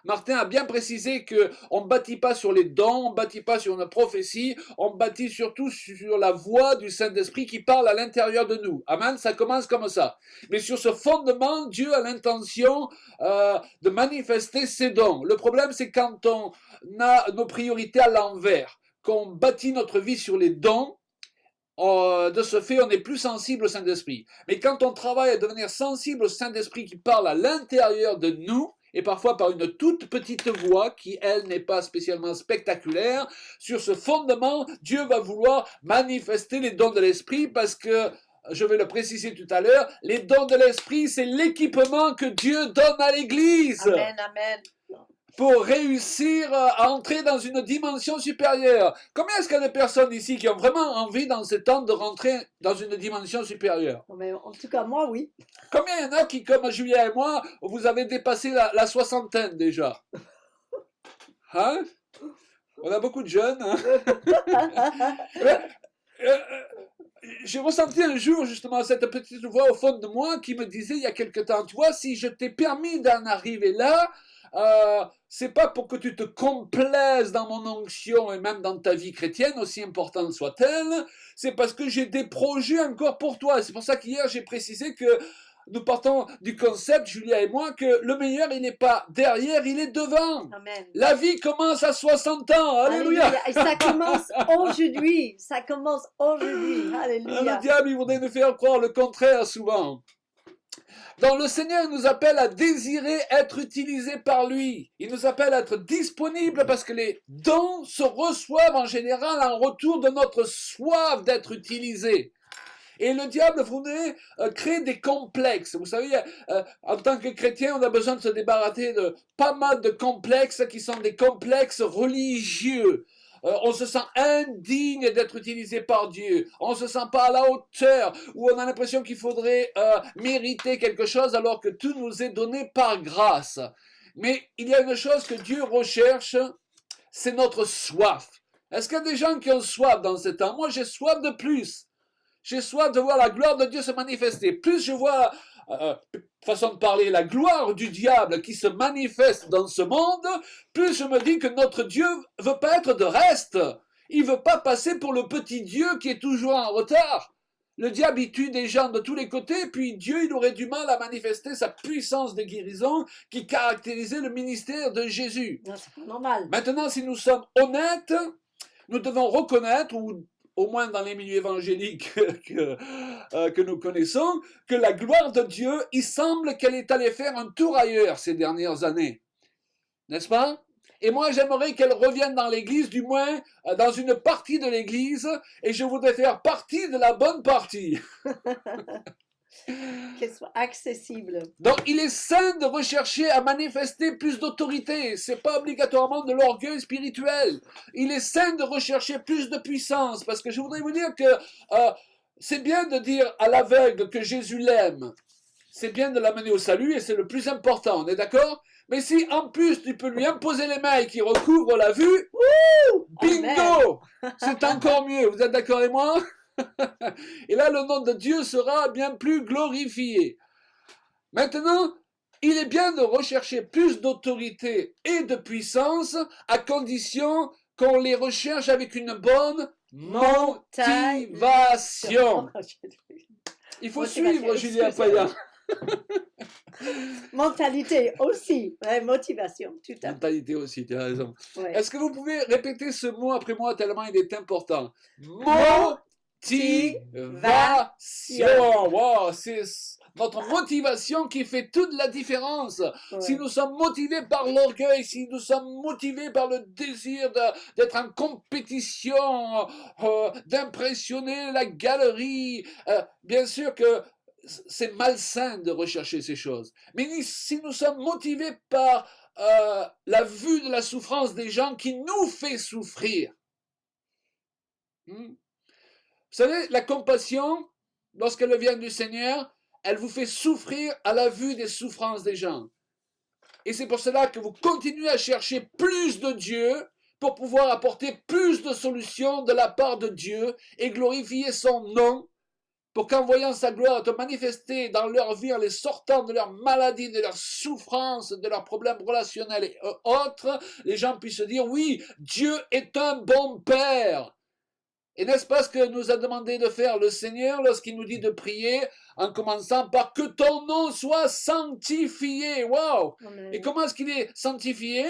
Martin a bien précisé qu'on ne bâtit pas sur les dons, on ne bâtit pas sur une prophétie, on bâtit surtout sur la voix du Saint-Esprit qui parle à l'intérieur de nous. Amen, ça commence comme ça. Mais sur ce fondement, Dieu a l'intention de manifester ses dons. Le problème, c'est quand on a nos priorités à l'envers, qu'on bâtit notre vie sur les dons. De ce fait, on est plus sensible au Saint-Esprit. Mais quand on travaille à devenir sensible au Saint-Esprit qui parle à l'intérieur de nous, et parfois par une toute petite voix qui, elle, n'est pas spécialement spectaculaire, sur ce fondement, Dieu va vouloir manifester les dons de l'Esprit parce que, je vais le préciser tout à l'heure, les dons de l'Esprit, c'est l'équipement que Dieu donne à l'Église. Amen, amen. Pour réussir à entrer dans une dimension supérieure. Combien est-ce qu'il y a de personnes ici qui ont vraiment envie dans ces temps de rentrer dans une dimension supérieure? Mais en tout cas, moi, oui. Combien il y en a qui, comme Julien et moi, vous avez dépassé la soixantaine déjà? Hein? On a beaucoup de jeunes. Hein? J'ai ressenti un jour justement cette petite voix au fond de moi qui me disait il y a quelque temps, tu vois, si je t'ai permis d'en arriver là, c'est pas pour que tu te complaises dans mon onction et même dans ta vie chrétienne, aussi importante soit-elle, c'est parce que j'ai des projets encore pour toi. C'est pour ça qu'hier j'ai précisé que nous partons du concept, Julia et moi, que le meilleur il n'est pas derrière, il est devant. Amen. La vie commence à 60 ans, alléluia. Et ça commence aujourd'hui, ça commence aujourd'hui, alléluia. Le diable il voudrait nous faire croire le contraire souvent. Donc le Seigneur nous appelle à désirer être utilisés par lui. Il nous appelle à être disponibles parce que les dons se reçoivent en général en retour de notre soif d'être utilisés. Et le diable voudrait créer des complexes. Vous savez, en tant que chrétien, on a besoin de se débarrasser de pas mal de complexes qui sont des complexes religieux. On se sent indigne d'être utilisé par Dieu. On ne se sent pas à la hauteur, ou on a l'impression qu'il faudrait mériter quelque chose alors que tout nous est donné par grâce. Mais il y a une chose que Dieu recherche, c'est notre soif. Est-ce qu'il y a des gens qui ont soif dans ce temps? Moi, j'ai soif de plus. J'ai soif de voir la gloire de Dieu se manifester. Plus je vois, façon de parler, la gloire du diable qui se manifeste dans ce monde, plus je me dis que notre Dieu veut pas être de reste. Il veut pas passer pour le petit Dieu qui est toujours en retard. Le diable, il tue des gens de tous les côtés, puis Dieu, il aurait du mal à manifester sa puissance de guérison qui caractérisait le ministère de Jésus. Non, c'est pas normal. Maintenant, si nous sommes honnêtes, nous devons reconnaître, ou au moins dans les milieux évangéliques que nous connaissons, que la gloire de Dieu, il semble qu'elle est allée faire un tour ailleurs ces dernières années. N'est-ce pas? Et moi, j'aimerais qu'elle revienne dans l'Église, du moins dans une partie de l'Église, et je voudrais faire partie de la bonne partie. Qu'elle soit accessible. Donc, il est sain de rechercher à manifester plus d'autorité. C'est pas obligatoirement de l'orgueil spirituel. Il est sain de rechercher plus de puissance, parce que je voudrais vous dire que c'est bien de dire à l'aveugle que Jésus l'aime. C'est bien de l'amener au salut, et c'est le plus important, on est d'accord? Mais si en plus tu peux lui imposer les mains qui recouvrent la vue, bingo! C'est encore mieux, vous êtes d'accord avec moi? Et là, le nom de Dieu sera bien plus glorifié. Maintenant, il est bien de rechercher plus d'autorité et de puissance à condition qu'on les recherche avec une bonne motivation. Il faut suivre Julien Payan. Mentalité aussi, ouais, motivation, tout à fait. Mentalité aussi, tu as raison. Ouais. Est-ce que vous pouvez répéter ce mot après moi tellement il est important? Motivation. Wow, c'est notre motivation qui fait toute la différence. Ouais. Si nous sommes motivés par l'orgueil, si nous sommes motivés par le désir d'être en compétition, d'impressionner la galerie, bien sûr que c'est malsain de rechercher ces choses. Mais si nous sommes motivés par la vue de la souffrance des gens qui nous fait souffrir, vous savez, la compassion, lorsqu'elle vient du Seigneur, elle vous fait souffrir à la vue des souffrances des gens. Et c'est pour cela que vous continuez à chercher plus de Dieu, pour pouvoir apporter plus de solutions de la part de Dieu et glorifier son nom, pour qu'en voyant sa gloire te manifester dans leur vie, en les sortant de leur maladie, de leur souffrance, de leurs problèmes relationnels et autres, les gens puissent se dire, oui, Dieu est un bon Père. Et n'est-ce pas ce que nous a demandé de faire le Seigneur lorsqu'il nous dit de prier en commençant par que ton nom soit sanctifié. Waouh! Et comment est-ce qu'il est sanctifié?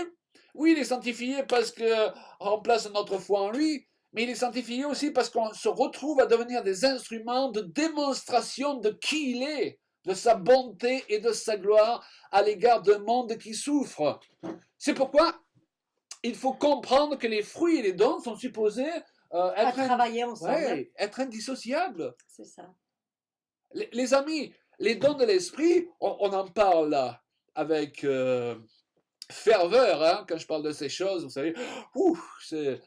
Oui, il est sanctifié parce qu'on place notre foi en lui, mais il est sanctifié aussi parce qu'on se retrouve à devenir des instruments de démonstration de qui il est, de sa bonté et de sa gloire à l'égard d'un monde qui souffre. C'est pourquoi il faut comprendre que les fruits et les dons sont supposés à travailler ensemble. Ouais, être indissociables. C'est ça. Les amis, les dons de l'esprit, on en parle là avec ferveur, hein, quand je parle de ces choses, vous savez,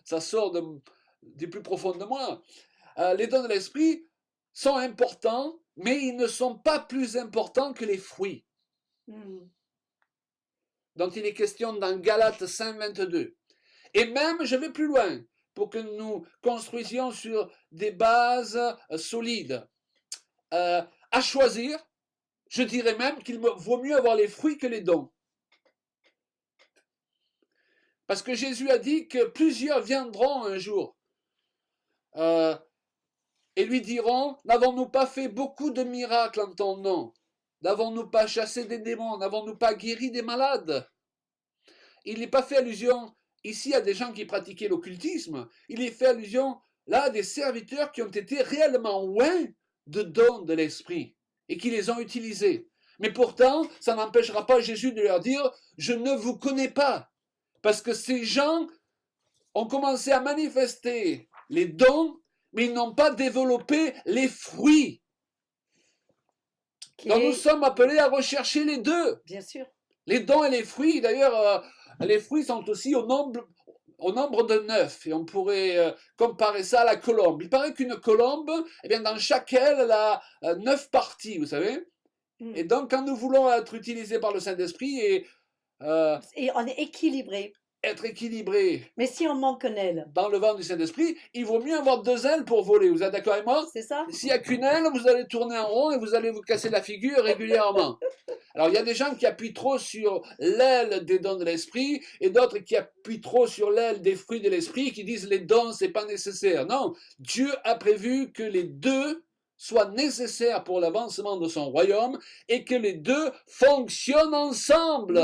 ça sort du plus profond de moi. Les dons de l'esprit sont importants, mais ils ne sont pas plus importants que les fruits. Dont il est question dans Galates 5:22. Et même, je vais plus loin, pour que nous construisions sur des bases solides. À choisir, je dirais même qu'il vaut mieux avoir les fruits que les dons. Parce que Jésus a dit que plusieurs viendront un jour et lui diront, n'avons-nous pas fait beaucoup de miracles en ton nom? N'avons-nous pas chassé des démons? N'avons-nous pas guéri des malades? Il n'est pas fait allusion ici à des gens qui pratiquaient l'occultisme. Il est fait allusion là à des serviteurs qui ont été réellement loin de dons de l'esprit et qui les ont utilisés. Mais pourtant, ça n'empêchera pas Jésus de leur dire « Je ne vous connais pas ». Parce que ces gens ont commencé à manifester les dons, mais ils n'ont pas développé les fruits. Donc nous sommes appelés à rechercher les deux. Bien sûr. Les dons et les fruits, d'ailleurs, les fruits sont aussi au nombre de 9. Et on pourrait comparer ça à la colombe. Il paraît qu'une colombe, eh bien, dans chaque aile, elle a 9 parties, vous savez. Et donc, quand nous voulons être utilisés par le Saint-Esprit et on est équilibré. Être équilibré. Mais si on manque une aile. Dans le vent du Saint-Esprit, il vaut mieux avoir 2 ailes pour voler. Vous êtes d'accord avec moi? C'est ça. S'il n'y a qu'une aile, vous allez tourner en rond et vous allez vous casser la figure régulièrement. Alors, il y a des gens qui appuient trop sur l'aile des dons de l'esprit et d'autres qui appuient trop sur l'aile des fruits de l'esprit qui disent les dons, c'est pas nécessaire. Non, Dieu a prévu que les deux soient nécessaires pour l'avancement de son royaume et que les deux fonctionnent ensemble.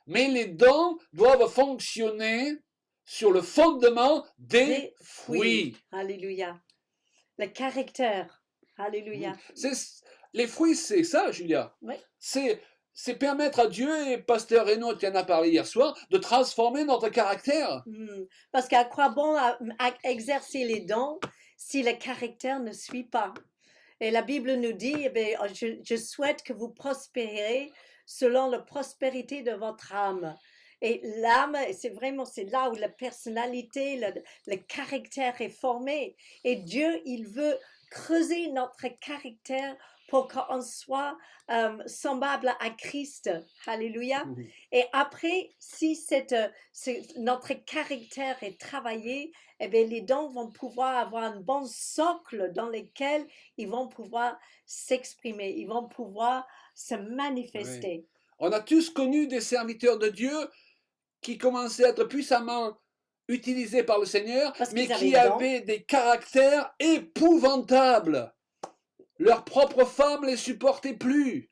Mais les dons doivent fonctionner sur le fondement des fruits. Alléluia. Le caractère. Alléluia. Les fruits, c'est ça, Julia. Oui. C'est permettre à Dieu, et Pasteur Reynaud qui en a parlé hier soir, de transformer notre caractère. Parce qu'à quoi bon à exercer les dons si le caractère ne suit pas? Et la Bible nous dit, eh bien, je souhaite que vous prospérez selon la prospérité de votre âme. Et l'âme, c'est là où la personnalité, le caractère est formé. Et Dieu, il veut creuser notre caractère pour qu'on soit semblable à Christ. Alléluia. Et après, si notre caractère est travaillé, eh bien, les dons vont pouvoir avoir un bon socle dans lequel ils vont pouvoir s'exprimer, ils vont pouvoir se manifester. Oui. On a tous connu des serviteurs de Dieu qui commençaient à être puissamment utilisés par le Seigneur, mais qui avaient des caractères épouvantables. Leurs propres femmes les supportaient plus.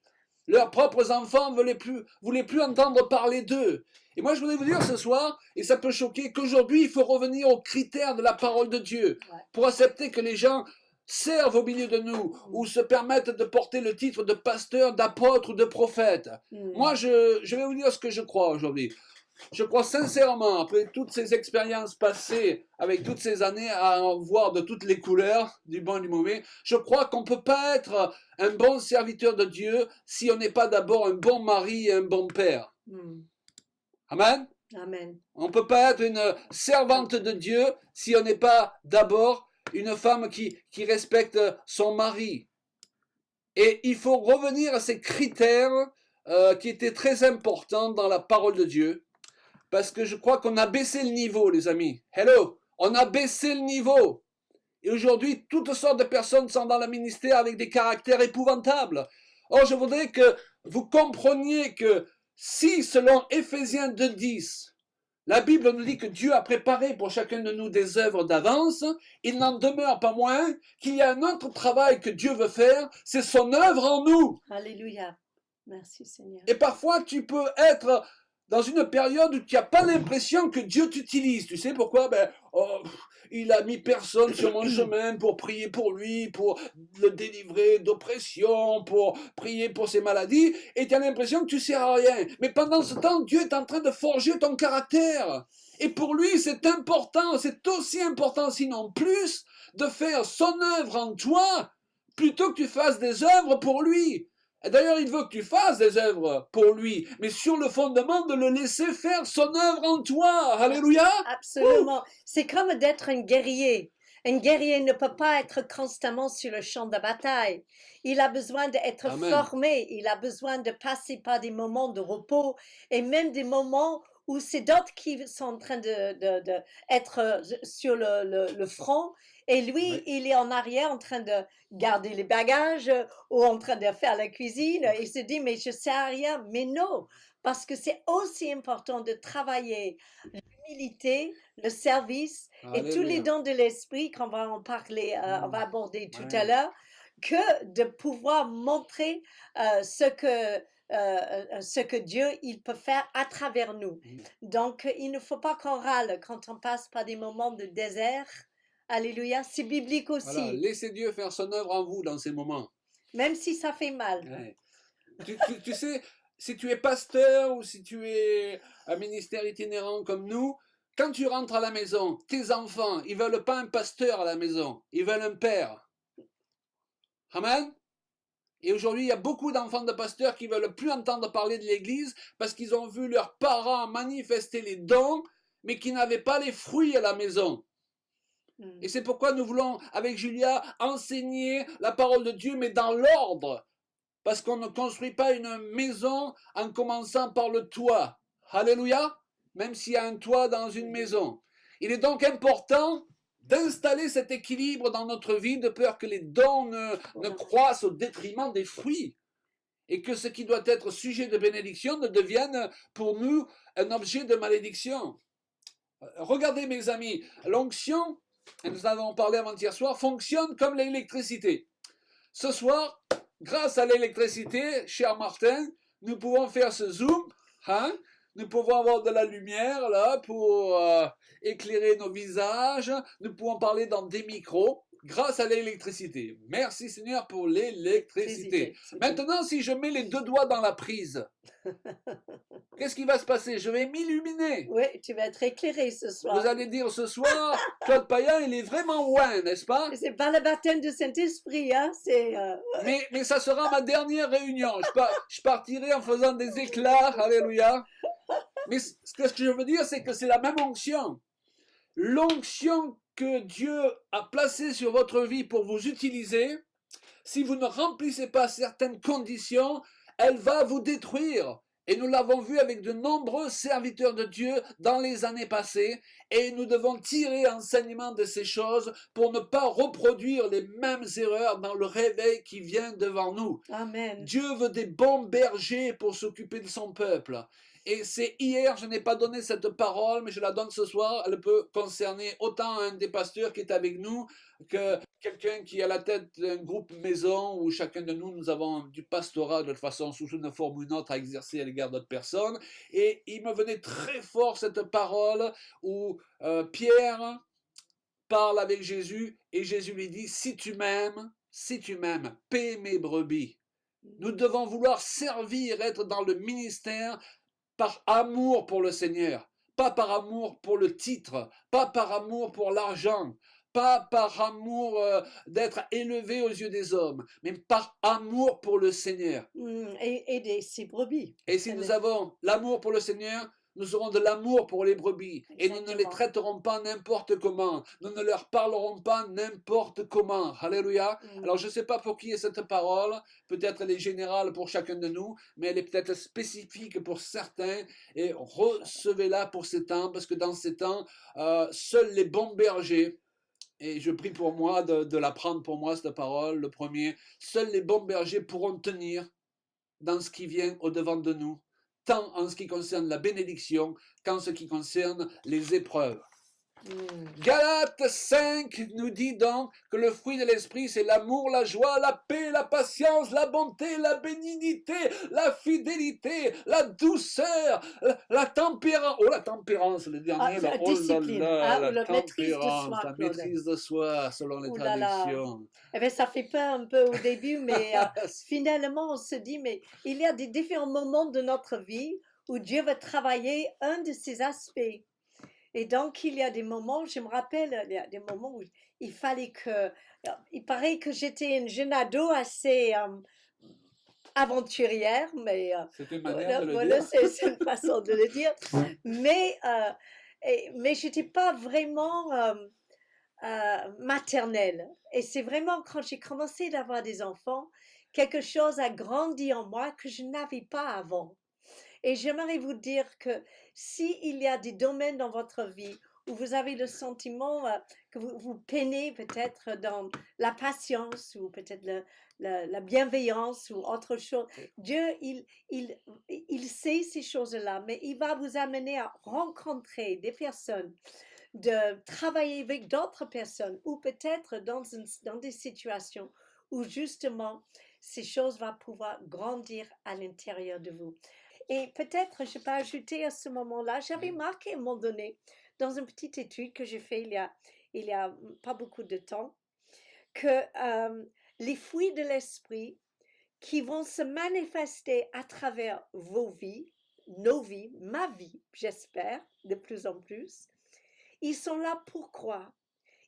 Leurs propres enfants voulaient plus entendre parler d'eux. Et moi, je voudrais vous dire ce soir, et ça peut choquer, qu'aujourd'hui, il faut revenir aux critères de la parole de Dieu pour accepter que les gens servent au milieu de nous ou se permettent de porter le titre de pasteur, d'apôtre ou de prophète. Moi, je vais vous dire ce que je crois aujourd'hui. Je crois sincèrement, après toutes ces expériences passées, avec toutes ces années à en voir de toutes les couleurs, du bon et du mauvais, je crois qu'on ne peut pas être un bon serviteur de Dieu si on n'est pas d'abord un bon mari et un bon père. Amen. Amen. On ne peut pas être une servante de Dieu si on n'est pas d'abord une femme qui respecte son mari. Et il faut revenir à ces critères qui étaient très importants dans la parole de Dieu. parce que je crois qu'on a baissé le niveau, les amis. Hello, on a baissé le niveau. Et aujourd'hui, toutes sortes de personnes sont dans le ministère avec des caractères épouvantables. Or, je voudrais que vous compreniez que si, selon Éphésiens 2:10, la Bible nous dit que Dieu a préparé pour chacun de nous des œuvres d'avance, il n'en demeure pas moins qu'il y a un autre travail que Dieu veut faire, c'est son œuvre en nous. Alléluia. Merci Seigneur. Et parfois, tu peux être dans une période où tu n'as pas l'impression que Dieu t'utilise. Tu sais pourquoi? Il a mis personne sur mon chemin pour prier pour lui, pour le délivrer d'oppression, pour prier pour ses maladies, et tu as l'impression que tu ne sers à rien. Mais pendant ce temps, Dieu est en train de forger ton caractère. Et pour lui, c'est important, c'est aussi important, sinon plus, de faire son œuvre en toi, plutôt que tu fasses des œuvres pour lui. Et d'ailleurs, il veut que tu fasses des œuvres pour lui, mais sur le fondement de le laisser faire son œuvre en toi. Alléluia. Absolument. C'est comme d'être un guerrier. Un guerrier ne peut pas être constamment sur le champ de bataille. Il a besoin d'être Amen. formé. Il a besoin de passer par des moments de repos et même des moments où c'est d'autres qui sont en train d'être sur le front. Et lui, Oui. il est en arrière en train de garder les bagages ou en train de faire la cuisine. Il se dit, mais je ne sers à rien. Mais non, parce que c'est aussi important de travailler l'humilité, le service et tous les Alléluia. dons de l'esprit qu'on va en parler, on va aborder tout à Ouais. l'heure, que de pouvoir montrer ce que Dieu il peut faire à travers nous. Donc, il ne faut pas qu'on râle quand on passe par des moments de désert. Alléluia, c'est biblique aussi, Voilà, laissez Dieu faire son œuvre en vous dans ces moments. même si ça fait mal. Ouais. Tu sais, si tu es pasteur ou si tu es un ministère itinérant comme nous, quand tu rentres à la maison, tes enfants, ils veulent pas un pasteur à la maison, ils veulent un père. Amen. Et aujourd'hui, il y a beaucoup d'enfants de pasteurs qui veulent plus entendre parler de l'Église parce qu'ils ont vu leurs parents manifester les dons, mais qui n'avaient pas les fruits à la maison. Et c'est pourquoi nous voulons, avec Julia, enseigner la parole de Dieu, mais dans l'ordre. Parce qu'on ne construit pas une maison en commençant par le toit. Alléluia. Même s'il y a un toit dans une maison. Il est donc important d'installer cet équilibre dans notre vie de peur que les dons ne croissent au détriment des fruits. Et que ce qui doit être sujet de bénédiction ne devienne pour nous un objet de malédiction. Regardez mes amis, l'onction, et nous en avons parlé avant-hier soir, fonctionne comme l'électricité. Ce soir, grâce à l'électricité, cher Martin, nous pouvons faire ce zoom, hein? Nous pouvons avoir de la lumière là pour éclairer nos visages, nous pouvons parler dans des micros grâce à l'électricité. Merci Seigneur pour l'électricité. Maintenant, si je mets les deux doigts dans la prise, qu'est-ce qui va se passer? Je vais m'illuminer. Oui, tu vas être éclairé ce soir. Vous allez dire ce soir, Claude Payan, il est vraiment loin, n'est-ce pas? C'est pas le baptême du Saint-Esprit, hein? C'est Mais ça sera ma dernière réunion. Je partirai en faisant des éclats, alléluia. Mais ce que je veux dire, c'est que c'est la même onction. L'onction que Dieu a placée sur votre vie pour vous utiliser, si vous ne remplissez pas certaines conditions, elle va vous détruire. Et nous l'avons vu avec de nombreux serviteurs de Dieu dans les années passées, et nous devons tirer enseignement de ces choses pour ne pas reproduire les mêmes erreurs dans le réveil qui vient devant nous. Amen. Dieu veut des bons bergers pour s'occuper de son peuple. Et c'est hier, je n'ai pas donné cette parole, mais je la donne ce soir. Elle peut concerner autant un des pasteurs qui est avec nous que quelqu'un qui est à la tête d'un groupe maison où chacun de nous, nous avons du pastorat de toute façon sous une forme ou une autre à exercer à l'égard d'autres personnes. Et il me venait très fort cette parole où Pierre parle avec Jésus et Jésus lui dit, si tu m'aimes, paie mes brebis. Nous devons vouloir servir, être dans le ministère par amour pour le Seigneur, pas par amour pour le titre, pas par amour pour l'argent, pas par amour d'être élevé aux yeux des hommes, mais par amour pour le Seigneur. Et aider ses brebis. Et si nous avons l'amour pour le Seigneur, nous aurons de l'amour pour les brebis et nous ne les Exactement. traiterons pas n'importe comment. Nous ne leur parlerons pas n'importe comment. Alléluia. Alors, je ne sais pas pour qui est cette parole. Peut-être elle est générale pour chacun de nous, mais elle est peut-être spécifique pour certains. Et recevez-la pour ces temps, parce que dans ces temps, seuls les bons bergers, et je prie pour moi de la prendre pour moi, cette parole, le premier, seuls les bons bergers pourront tenir dans ce qui vient au-devant de nous, tant en ce qui concerne la bénédiction qu'en ce qui concerne les épreuves. Galates 5 nous dit donc que le fruit de l'esprit, c'est l'amour, la joie, la paix, la patience, la bonté, la bénignité, la fidélité, la douceur, la tempérance. Oh, la tempérance, le dernier, La oh là discipline, là, ou la la maîtrise de tempérance, soi, la Claude. maîtrise de soi, selon les Ouh là là. traditions. Eh bien, ça fait peur un peu au début, mais finalement, on se dit, mais il y a des différents moments de notre vie où Dieu va travailler un de ces aspects. Et donc, il y a des moments, je me rappelle, il y a des moments où il fallait que, il paraît que j'étais une jeune ado assez aventurière, mais C'était une manière de le voilà, dire. c'est une façon de le dire. Mais j'étais pas vraiment maternelle. Et c'est vraiment quand j'ai commencé d'avoir des enfants, quelque chose a grandi en moi que je n'avais pas avant. Et j'aimerais vous dire que s'il y a des domaines dans votre vie où vous avez le sentiment que vous peinez peut-être dans la patience ou peut-être la bienveillance ou autre chose, Dieu, il sait ces choses-là, mais il va vous amener à rencontrer des personnes, de travailler avec d'autres personnes ou peut-être dans des situations où justement ces choses vont pouvoir grandir à l'intérieur de vous. Et peut-être, je peux ajouter à ce moment-là, j'avais marqué à un moment donné, dans une petite étude que j'ai faite il y a pas beaucoup de temps, que les fruits de l'esprit qui vont se manifester à travers vos vies, nos vies, ma vie, j'espère, de plus en plus, ils sont là pour quoi?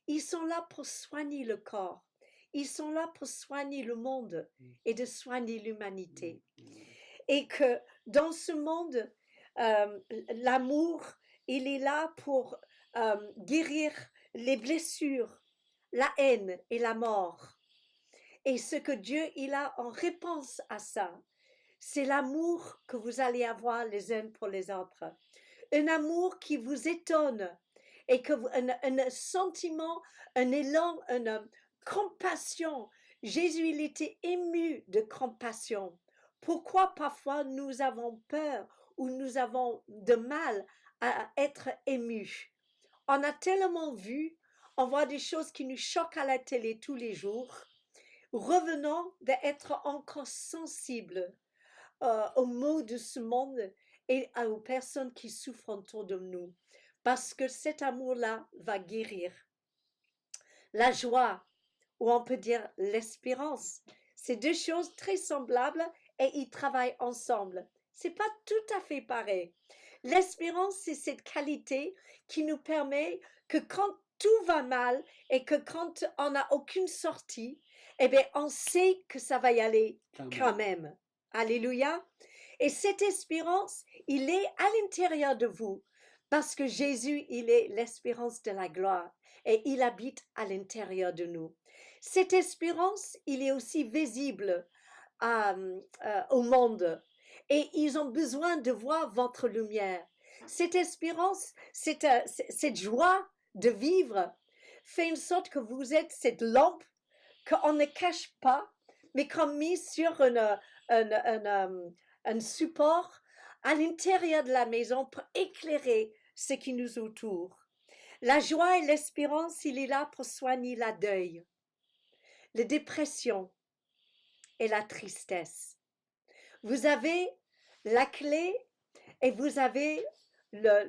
Ils sont là pour soigner le corps. Ils sont là pour soigner le monde et de soigner l'humanité. Et que dans ce monde, l'amour, il est là pour guérir les blessures, la haine et la mort. Et ce que Dieu, il a en réponse à ça, c'est l'amour que vous allez avoir les uns pour les autres. Un amour qui vous étonne et que un sentiment, un élan, une compassion. Jésus, il était ému de compassion. Pourquoi parfois nous avons peur ou nous avons de mal à être émus? On a tellement vu, on voit des choses qui nous choquent à la télé tous les jours. Revenons d'être encore sensibles aux maux de ce monde et aux personnes qui souffrent autour de nous. Parce que cet amour-là va guérir. La joie, ou on peut dire l'espérance, c'est deux choses très semblables et ils travaillent ensemble. C'est pas tout à fait pareil. L'espérance, c'est cette qualité qui nous permet que quand tout va mal et que quand on n'a aucune sortie, eh bien, on sait que ça va y aller quand même. Alléluia. Et cette espérance, il est à l'intérieur de vous parce que Jésus, il est l'espérance de la gloire et il habite à l'intérieur de nous. Cette espérance, il est aussi visible au monde et ils ont besoin de voir votre lumière. Cette espérance, cette joie de vivre fait en sorte que vous êtes cette lampe qu'on ne cache pas, mais qu'on met sur un support à l'intérieur de la maison pour éclairer ce qui nous entoure. La joie et l'espérance, il est là pour soigner la deuil, la dépression et la tristesse. Vous avez la clé et vous avez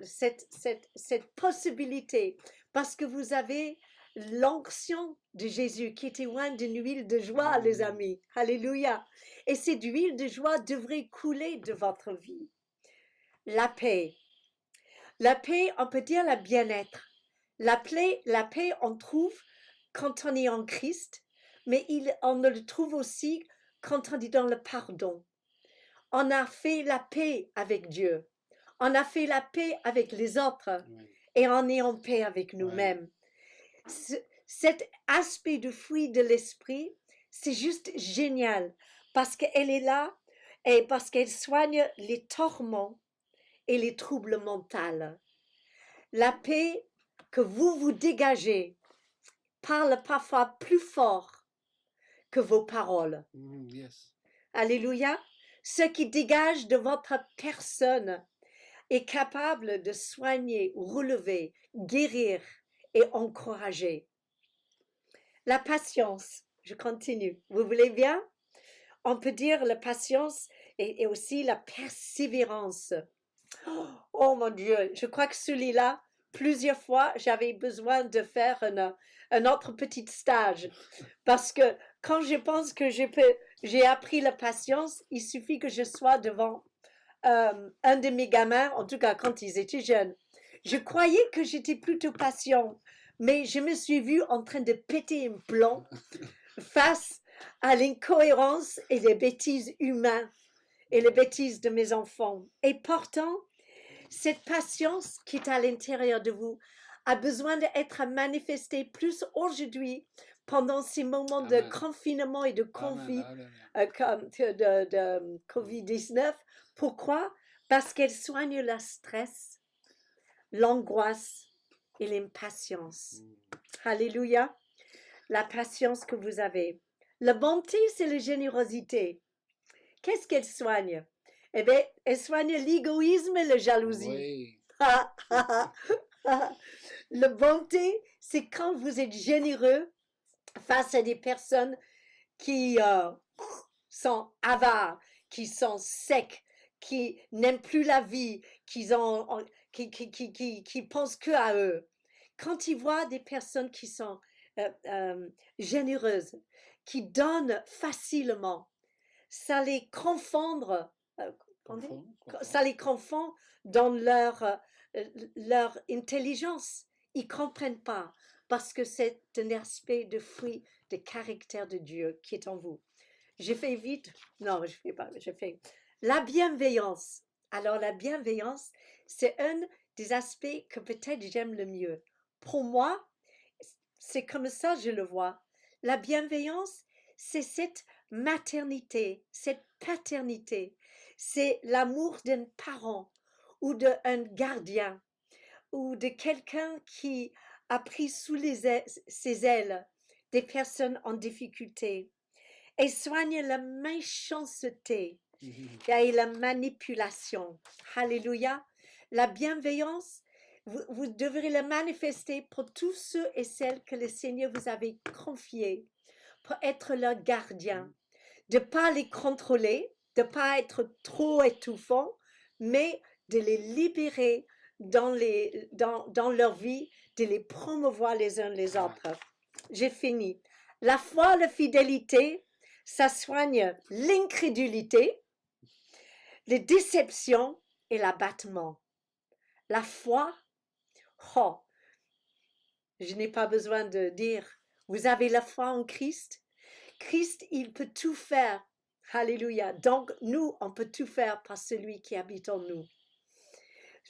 cette possibilité parce que vous avez l'onction de Jésus qui est loin d'une huile de joie, les amis. Alléluia. Et cette huile de joie devrait couler de votre vie. La paix. La paix, on peut dire la bien-être. La paix, on trouve quand on est en Christ, mais on le trouve aussi quand on est dans le pardon. On a fait la paix avec Dieu. on a fait la paix avec les autres Oui. et on est en paix avec Ouais. nous-mêmes. Cet aspect de fruit de l'esprit, c'est juste génial parce qu'elle est là et parce qu'elle soigne les tourments et les troubles mentaux. La paix que vous dégagez parle parfois plus fort que vos paroles. Yes. Alléluia. Ce qui dégage de votre personne est capable de soigner, relever, guérir et encourager. La patience, je continue. Vous voulez bien? On peut dire la patience et aussi la persévérance. Oh mon Dieu, je crois que celui-là, plusieurs fois, j'avais besoin de faire un autre petit stage. Parce que quand je pense que j'ai appris la patience, il suffit que je sois devant un de mes gamins, en tout cas quand ils étaient jeunes. Je croyais que j'étais plutôt patient, mais je me suis vue en train de péter un plomb face à l'incohérence et les bêtises humaines et les bêtises de mes enfants. Et pourtant, cette patience qui est à l'intérieur de vous a besoin d'être manifestée plus aujourd'hui pendant ces moments de Amen. confinement et de Amen. Alléluia. de Covid-19. Pourquoi? Parce qu'elle soigne le stress, l'angoisse et l'impatience. Alléluia. La patience que vous avez. La bonté, c'est la générosité. Qu'est-ce qu'elle soigne? Eh bien, elle soigne l'égoïsme et la jalousie. Oui. La bonté, c'est quand vous êtes généreux face à des personnes qui sont avares, qui sont secs, qui n'aiment plus la vie, qui pensent que à eux. Quand ils voient des personnes qui sont généreuses, qui donnent facilement, ça les confondre, ça les confond dans leur intelligence. Ils ne comprennent pas parce que c'est un aspect de fruit de caractère de Dieu qui est en vous. Je fais vite. Non, je fais pas. Je fais. La bienveillance. Alors, la bienveillance, c'est un des aspects que peut-être j'aime le mieux. Pour moi, c'est comme ça je le vois. La bienveillance, c'est cette maternité, cette paternité. C'est l'amour d'un parent ou d'un gardien ou de quelqu'un qui a pris sous ses ailes des personnes en difficulté et soigne la méchanceté et la manipulation. Alléluia. La bienveillance, vous devrez la manifester pour tous ceux et celles que le Seigneur vous avait confiés, pour être leur gardien, de ne pas les contrôler, de ne pas être trop étouffant, mais de les libérer dans leur vie, de les promouvoir les uns les autres. J'ai fini. La foi, la fidélité, ça soigne l'incrédulité, les déceptions et l'abattement. La foi, oh, je n'ai pas besoin de dire, vous avez la foi en Christ. Christ, il peut tout faire. Alléluia. Donc, nous, on peut tout faire par celui qui habite en nous.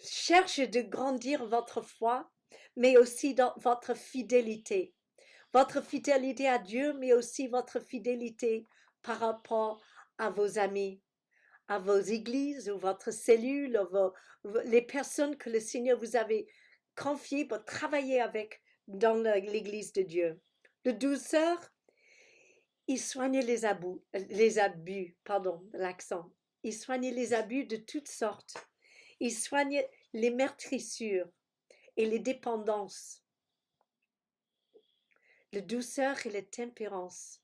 Cherche de grandir votre foi, mais aussi dans votre fidélité. Votre fidélité à Dieu, mais aussi votre fidélité par rapport à vos amis, à vos églises ou votre cellule, les personnes que le Seigneur vous avait confiées pour travailler avec dans l'église de Dieu. Le douceur, il soigne les abus, pardon, l'accent. Il soigne les abus de toutes sortes. Il soigne les meurtrissures et les dépendances. La douceur et la tempérance.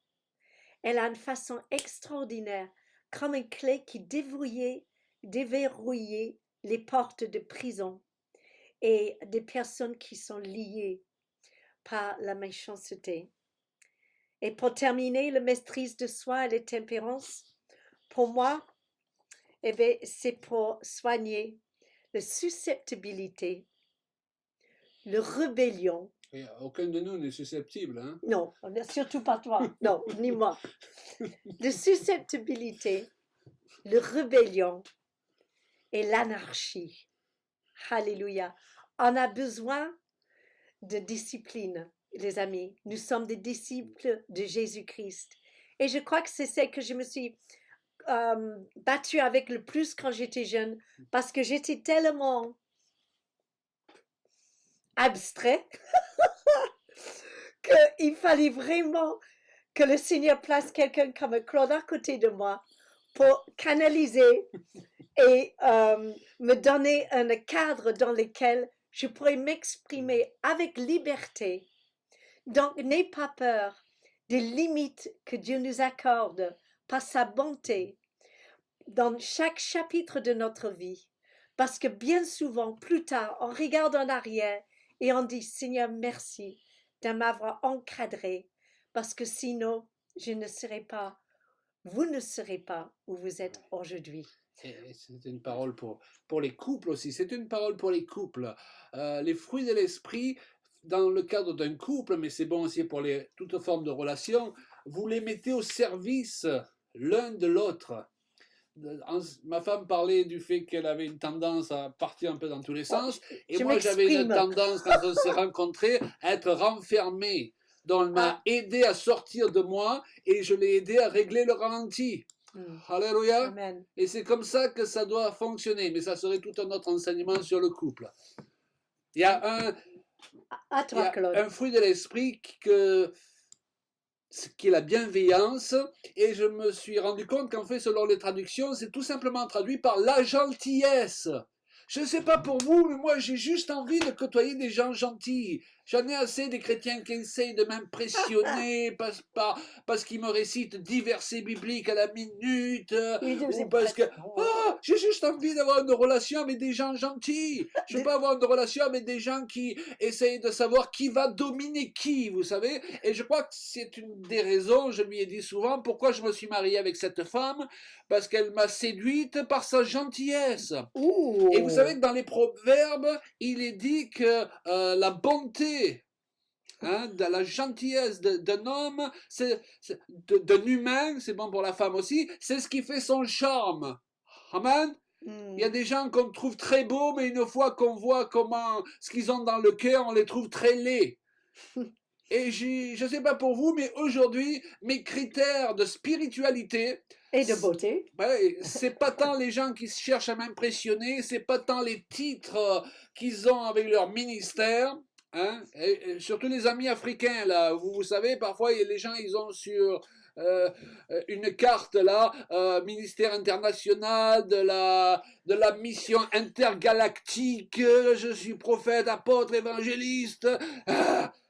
Elle a une façon extraordinaire, comme une clé qui déverrouille les portes de prison et des personnes qui sont liées par la méchanceté. Et pour terminer, la maîtrise de soi et la tempérance, pour moi, eh bien, c'est pour soigner la susceptibilité, la rébellion. Et aucun de nous n'est susceptible. Hein? Non, surtout pas toi. Non, ni moi. La susceptibilité, la rébellion et l'anarchie. Alléluia. On a besoin de discipline, les amis. Nous sommes des disciples de Jésus-Christ. Et je crois que c'est ce que je me suis battue avec le plus quand j'étais jeune, parce que j'étais tellement abstrait qu'il fallait vraiment que le Seigneur place quelqu'un comme Claude à côté de moi pour canaliser et me donner un cadre dans lequel je pourrais m'exprimer avec liberté. Donc, n'aie pas peur des limites que Dieu nous accorde par sa bonté dans chaque chapitre de notre vie. Parce que bien souvent, plus tard, on regarde en arrière et on dit, Seigneur, merci de m'avoir encadré, parce que sinon, je ne serais pas, vous ne serez pas où vous êtes aujourd'hui. C'est une parole pour les couples aussi, c'est une parole pour les couples. Les fruits de l'esprit, dans le cadre d'un couple, mais c'est bon aussi pour toutes formes de relations, vous les mettez au service l'un de l'autre. Ma femme parlait du fait qu'elle avait une tendance à partir un peu dans tous les sens, et moi j'avais une tendance, quand on s'est rencontrés, à être renfermé. Donc elle m'a aidé à sortir de moi, et je l'ai aidé à régler le ralenti. Alléluia. Amen. Et c'est comme ça que ça doit fonctionner, mais ça serait tout un autre enseignement sur le couple. Il y a un fruit de l'esprit qui est la bienveillance, et je me suis rendu compte qu'en fait, selon les traductions, c'est tout simplement traduit par la gentillesse. Je ne sais pas pour vous, mais moi j'ai juste envie de côtoyer des gens gentils. J'en ai assez des chrétiens qui essayent de m'impressionner parce qu'ils me récitent 10 versets bibliques à la minute, ou parce que j'ai juste envie d'avoir une relation avec des gens gentils. Je ne veux pas avoir une relation avec des gens qui essayent de savoir qui va dominer qui, vous savez. Et je crois que c'est une des raisons, je lui ai dit souvent, pourquoi je me suis marié avec cette femme, parce qu'elle m'a séduite par sa gentillesse. Et vous savez que dans les proverbes, il est dit que la bonté, de la gentillesse d'un homme, d'un humain, c'est bon pour la femme aussi, c'est ce qui fait son charme. Amen. Il y a des gens qu'on trouve très beaux, mais une fois qu'on voit ce qu'ils ont dans le cœur, on les trouve très laids. Et je ne sais pas pour vous, mais aujourd'hui, mes critères de spiritualité et de beauté, c'est pas tant les gens qui cherchent à m'impressionner, c'est pas tant les titres qu'ils ont avec leur ministère, hein, et surtout les amis africains là, vous savez, parfois les gens ils ont sur une carte là, ministère international de la mission intergalactique, je suis prophète, apôtre, évangéliste,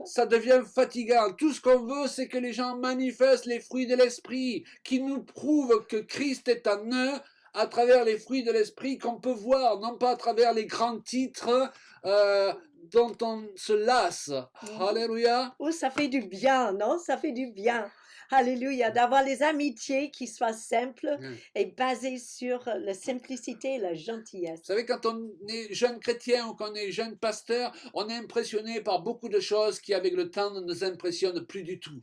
ça devient fatigant. Tout ce qu'on veut, c'est que les gens manifestent les fruits de l'esprit, qui nous prouvent que Christ est en eux, à travers les fruits de l'esprit qu'on peut voir, non pas à travers les grands titres dont on se lasse. Alléluia. Oh, ça fait du bien, non? Ça fait du bien. Alléluia, d'avoir les amitiés qui soient simples et basées sur la simplicité et la gentillesse. Vous savez, quand on est jeune chrétien ou qu'on est jeune pasteur, on est impressionné par beaucoup de choses qui, avec le temps, ne nous impressionnent plus du tout.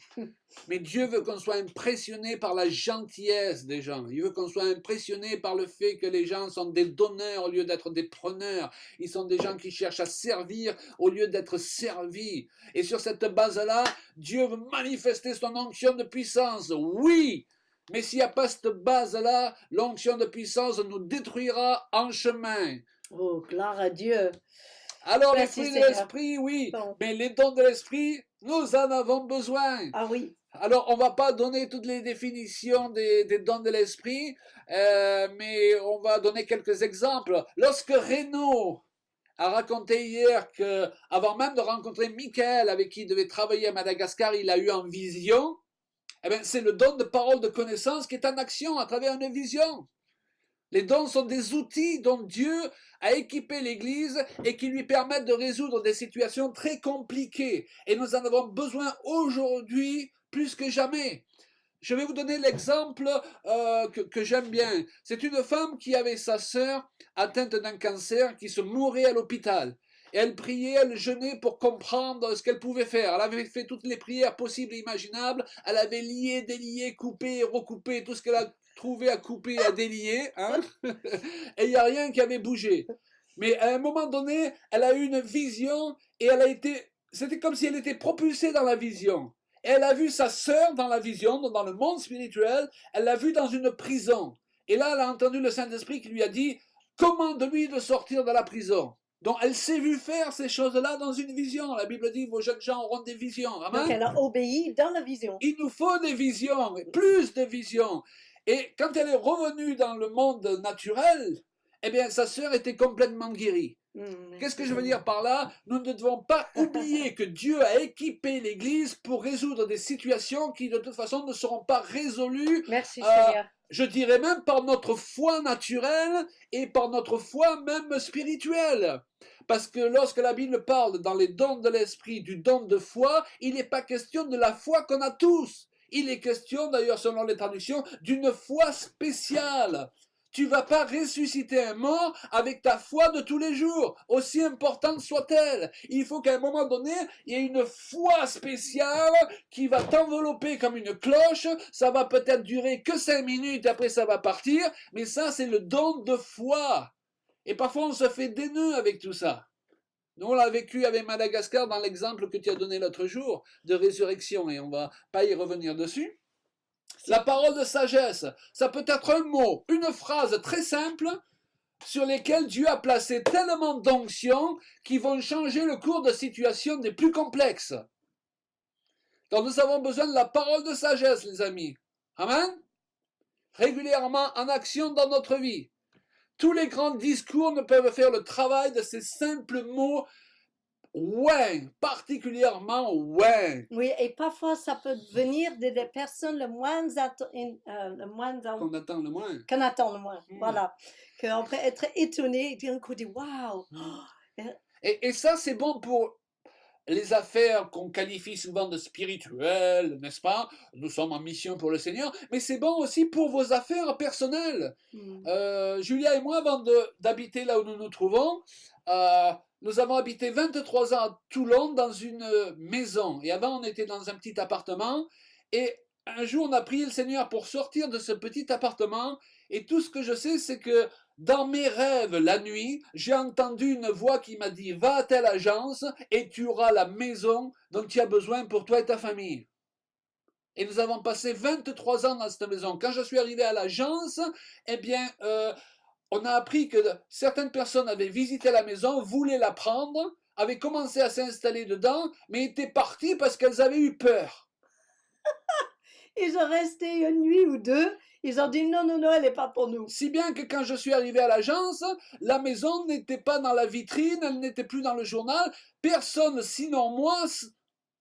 Mais Dieu veut qu'on soit impressionné par la gentillesse des gens. Il veut qu'on soit impressionné par le fait que les gens sont des donneurs au lieu d'être des preneurs. Ils sont des gens qui cherchent à servir au lieu d'être servis. Et sur cette base-là, Dieu veut manifester son onction de puissance. Oui! Mais s'il n'y a pas cette base-là, l'onction de puissance nous détruira en chemin. Oh, gloire à Dieu. Alors, les fruits de l'esprit, oui, mais les dons de l'esprit, nous en avons besoin. Ah oui. Alors, on ne va pas donner toutes les définitions des dons de l'esprit, mais on va donner quelques exemples. Lorsque Renaud a raconté hier qu'avant même de rencontrer Michael, avec qui il devait travailler à Madagascar, il a eu en vision, eh bien, c'est le don de parole de connaissance qui est en action à travers une vision. Les dons sont des outils dont Dieu a équipé l'Église et qui lui permettent de résoudre des situations très compliquées. Et nous en avons besoin aujourd'hui plus que jamais. Je vais vous donner l'exemple que j'aime bien. C'est une femme qui avait sa sœur atteinte d'un cancer qui se mourait à l'hôpital. Et elle priait, elle jeûnait pour comprendre ce qu'elle pouvait faire. Elle avait fait toutes les prières possibles et imaginables. Elle avait lié, délié, coupé, recoupé, tout ce qu'elle a trouvé à couper, à délier. Hein. Et il n'y a rien qui avait bougé. Mais à un moment donné, elle a eu une vision et elle a été... C'était comme si elle était propulsée dans la vision. Et elle a vu sa sœur dans la vision, dans le monde spirituel, elle l'a vue dans une prison. Et là, elle a entendu le Saint-Esprit qui lui a dit, commande-lui de sortir de la prison. Donc elle s'est vue faire ces choses-là dans une vision. La Bible dit, vos jeunes gens auront des visions. Amen. Donc elle a obéi dans la vision. Il nous faut des visions, plus de visions. Et quand elle est revenue dans le monde naturel, eh bien, sa sœur était complètement guérie. Qu'est-ce que je veux dire par là? Nous ne devons pas oublier que Dieu a équipé l'Église pour résoudre des situations qui, de toute façon, ne seront pas résolues. Merci Seigneur. Je dirais même par notre foi naturelle et par notre foi même spirituelle. Parce que lorsque la Bible parle dans les dons de l'esprit du don de foi, il n'est pas question de la foi qu'on a tous. Il est question, d'ailleurs selon les traductions, d'une foi spéciale. Tu ne vas pas ressusciter un mort avec ta foi de tous les jours, aussi importante soit-elle. Il faut qu'à un moment donné, il y ait une foi spéciale qui va t'envelopper comme une cloche. Ça va peut-être durer que 5 minutes, après ça va partir, mais ça c'est le don de foi. Et parfois on se fait des nœuds avec tout ça. Nous on l'a vécu avec Madagascar dans l'exemple que tu as donné l'autre jour de résurrection, et on ne va pas y revenir dessus. La parole de sagesse, ça peut être un mot, une phrase très simple sur lesquelles Dieu a placé tellement d'onctions qui vont changer le cours de situation des plus complexes. Donc nous avons besoin de la parole de sagesse, les amis. Amen. Régulièrement en action dans notre vie. Tous les grands discours ne peuvent faire le travail de ces simples mots. Ouais, particulièrement ouais. Oui, et parfois ça peut venir des personnes le moins Qu'on attend le moins. qu'on attend le moins. Voilà. Qu'on peut être étonné et d'un coup dire waouh. Et ça, c'est bon pour les affaires qu'on qualifie souvent de spirituelles, n'est-ce pas? Nous sommes en mission pour le Seigneur, mais c'est bon aussi pour vos affaires personnelles. Julia et moi, avant d'habiter là où nous nous trouvons, nous avons habité 23 ans à Toulon dans une maison. Et avant, on était dans un petit appartement. Et un jour, on a prié le Seigneur pour sortir de ce petit appartement. Et tout ce que je sais, c'est que dans mes rêves, la nuit, j'ai entendu une voix qui m'a dit « Va à telle agence et tu auras la maison dont tu as besoin pour toi et ta famille. » Et nous avons passé 23 ans dans cette maison. Quand je suis arrivé à l'agence, eh bien, on a appris que certaines personnes avaient visité la maison, voulaient la prendre, avaient commencé à s'installer dedans, mais étaient parties parce qu'elles avaient eu peur. Ils ont resté une nuit ou deux. Ils ont dit non, non, non, elle n'est pas pour nous. Si bien que quand je suis arrivé à l'agence, la maison n'était pas dans la vitrine, elle n'était plus dans le journal. Personne, sinon moi,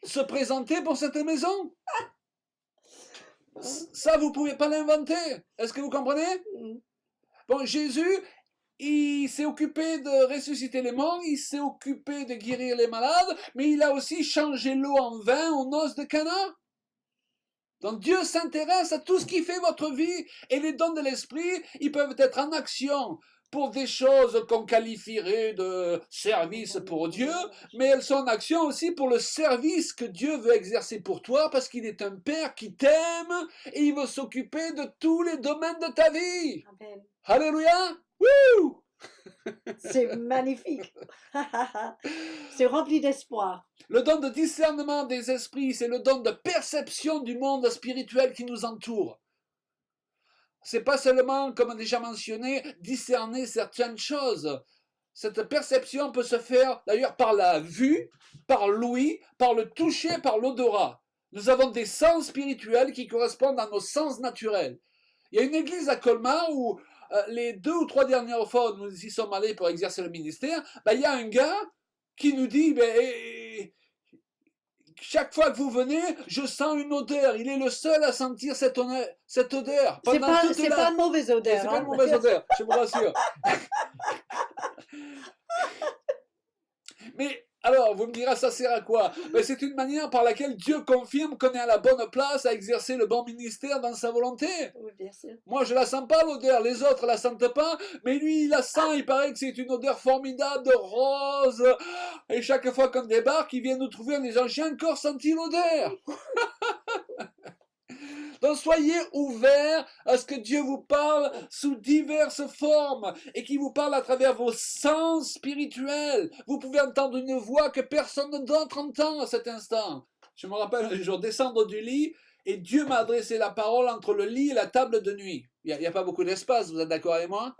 se présentait pour cette maison. Ça, vous ne pouvez pas l'inventer. Est-ce que vous comprenez? Bon, Jésus, il s'est occupé de ressusciter les morts, il s'est occupé de guérir les malades, mais il a aussi changé l'eau en vin aux noces de Cana. Donc Dieu s'intéresse à tout ce qui fait votre vie, et les dons de l'esprit, ils peuvent être en action pour des choses qu'on qualifierait de service pour Dieu, mais elles sont en action aussi pour le service que Dieu veut exercer pour toi, parce qu'il est un Père qui t'aime, et il veut s'occuper de tous les domaines de ta vie. Amen. Alléluia! Wouh! C'est magnifique. C'est rempli d'espoir. Le don de discernement des esprits, c'est le don de perception du monde spirituel qui nous entoure. C'est pas seulement, comme déjà mentionné, discerner certaines choses. Cette perception peut se faire d'ailleurs par la vue, par l'ouïe, par le toucher, par l'odorat. Nous avons des sens spirituels qui correspondent à nos sens naturels. Il y a une église à Colmar où les 2 ou 3 dernières fois où nous y sommes allés pour exercer le ministère, il y a un gars qui nous dit chaque fois que vous venez, je sens une odeur. Il est le seul à sentir cette odeur. C'est pas une mauvaise odeur. C'est pas une mauvaise odeur, je vous rassure. Mais alors, vous me direz, ça sert à quoi? C'est une manière par laquelle Dieu confirme qu'on est à la bonne place à exercer le bon ministère dans sa volonté. Oui, bien sûr. Moi, je la sens pas, l'odeur. Les autres la sentent pas. Mais lui, il la sent. Il paraît que c'est une odeur formidable de rose. Et chaque fois qu'on débarque, il vient nous trouver en disant, j'ai encore senti l'odeur. Donc soyez ouverts à ce que Dieu vous parle sous diverses formes et qu'il vous parle à travers vos sens spirituels. Vous pouvez entendre une voix que personne d'autre entend à cet instant. Je me rappelle un jour descendre du lit et Dieu m'a adressé la parole entre le lit et la table de nuit. Il n'y a pas beaucoup d'espace, vous êtes d'accord avec moi?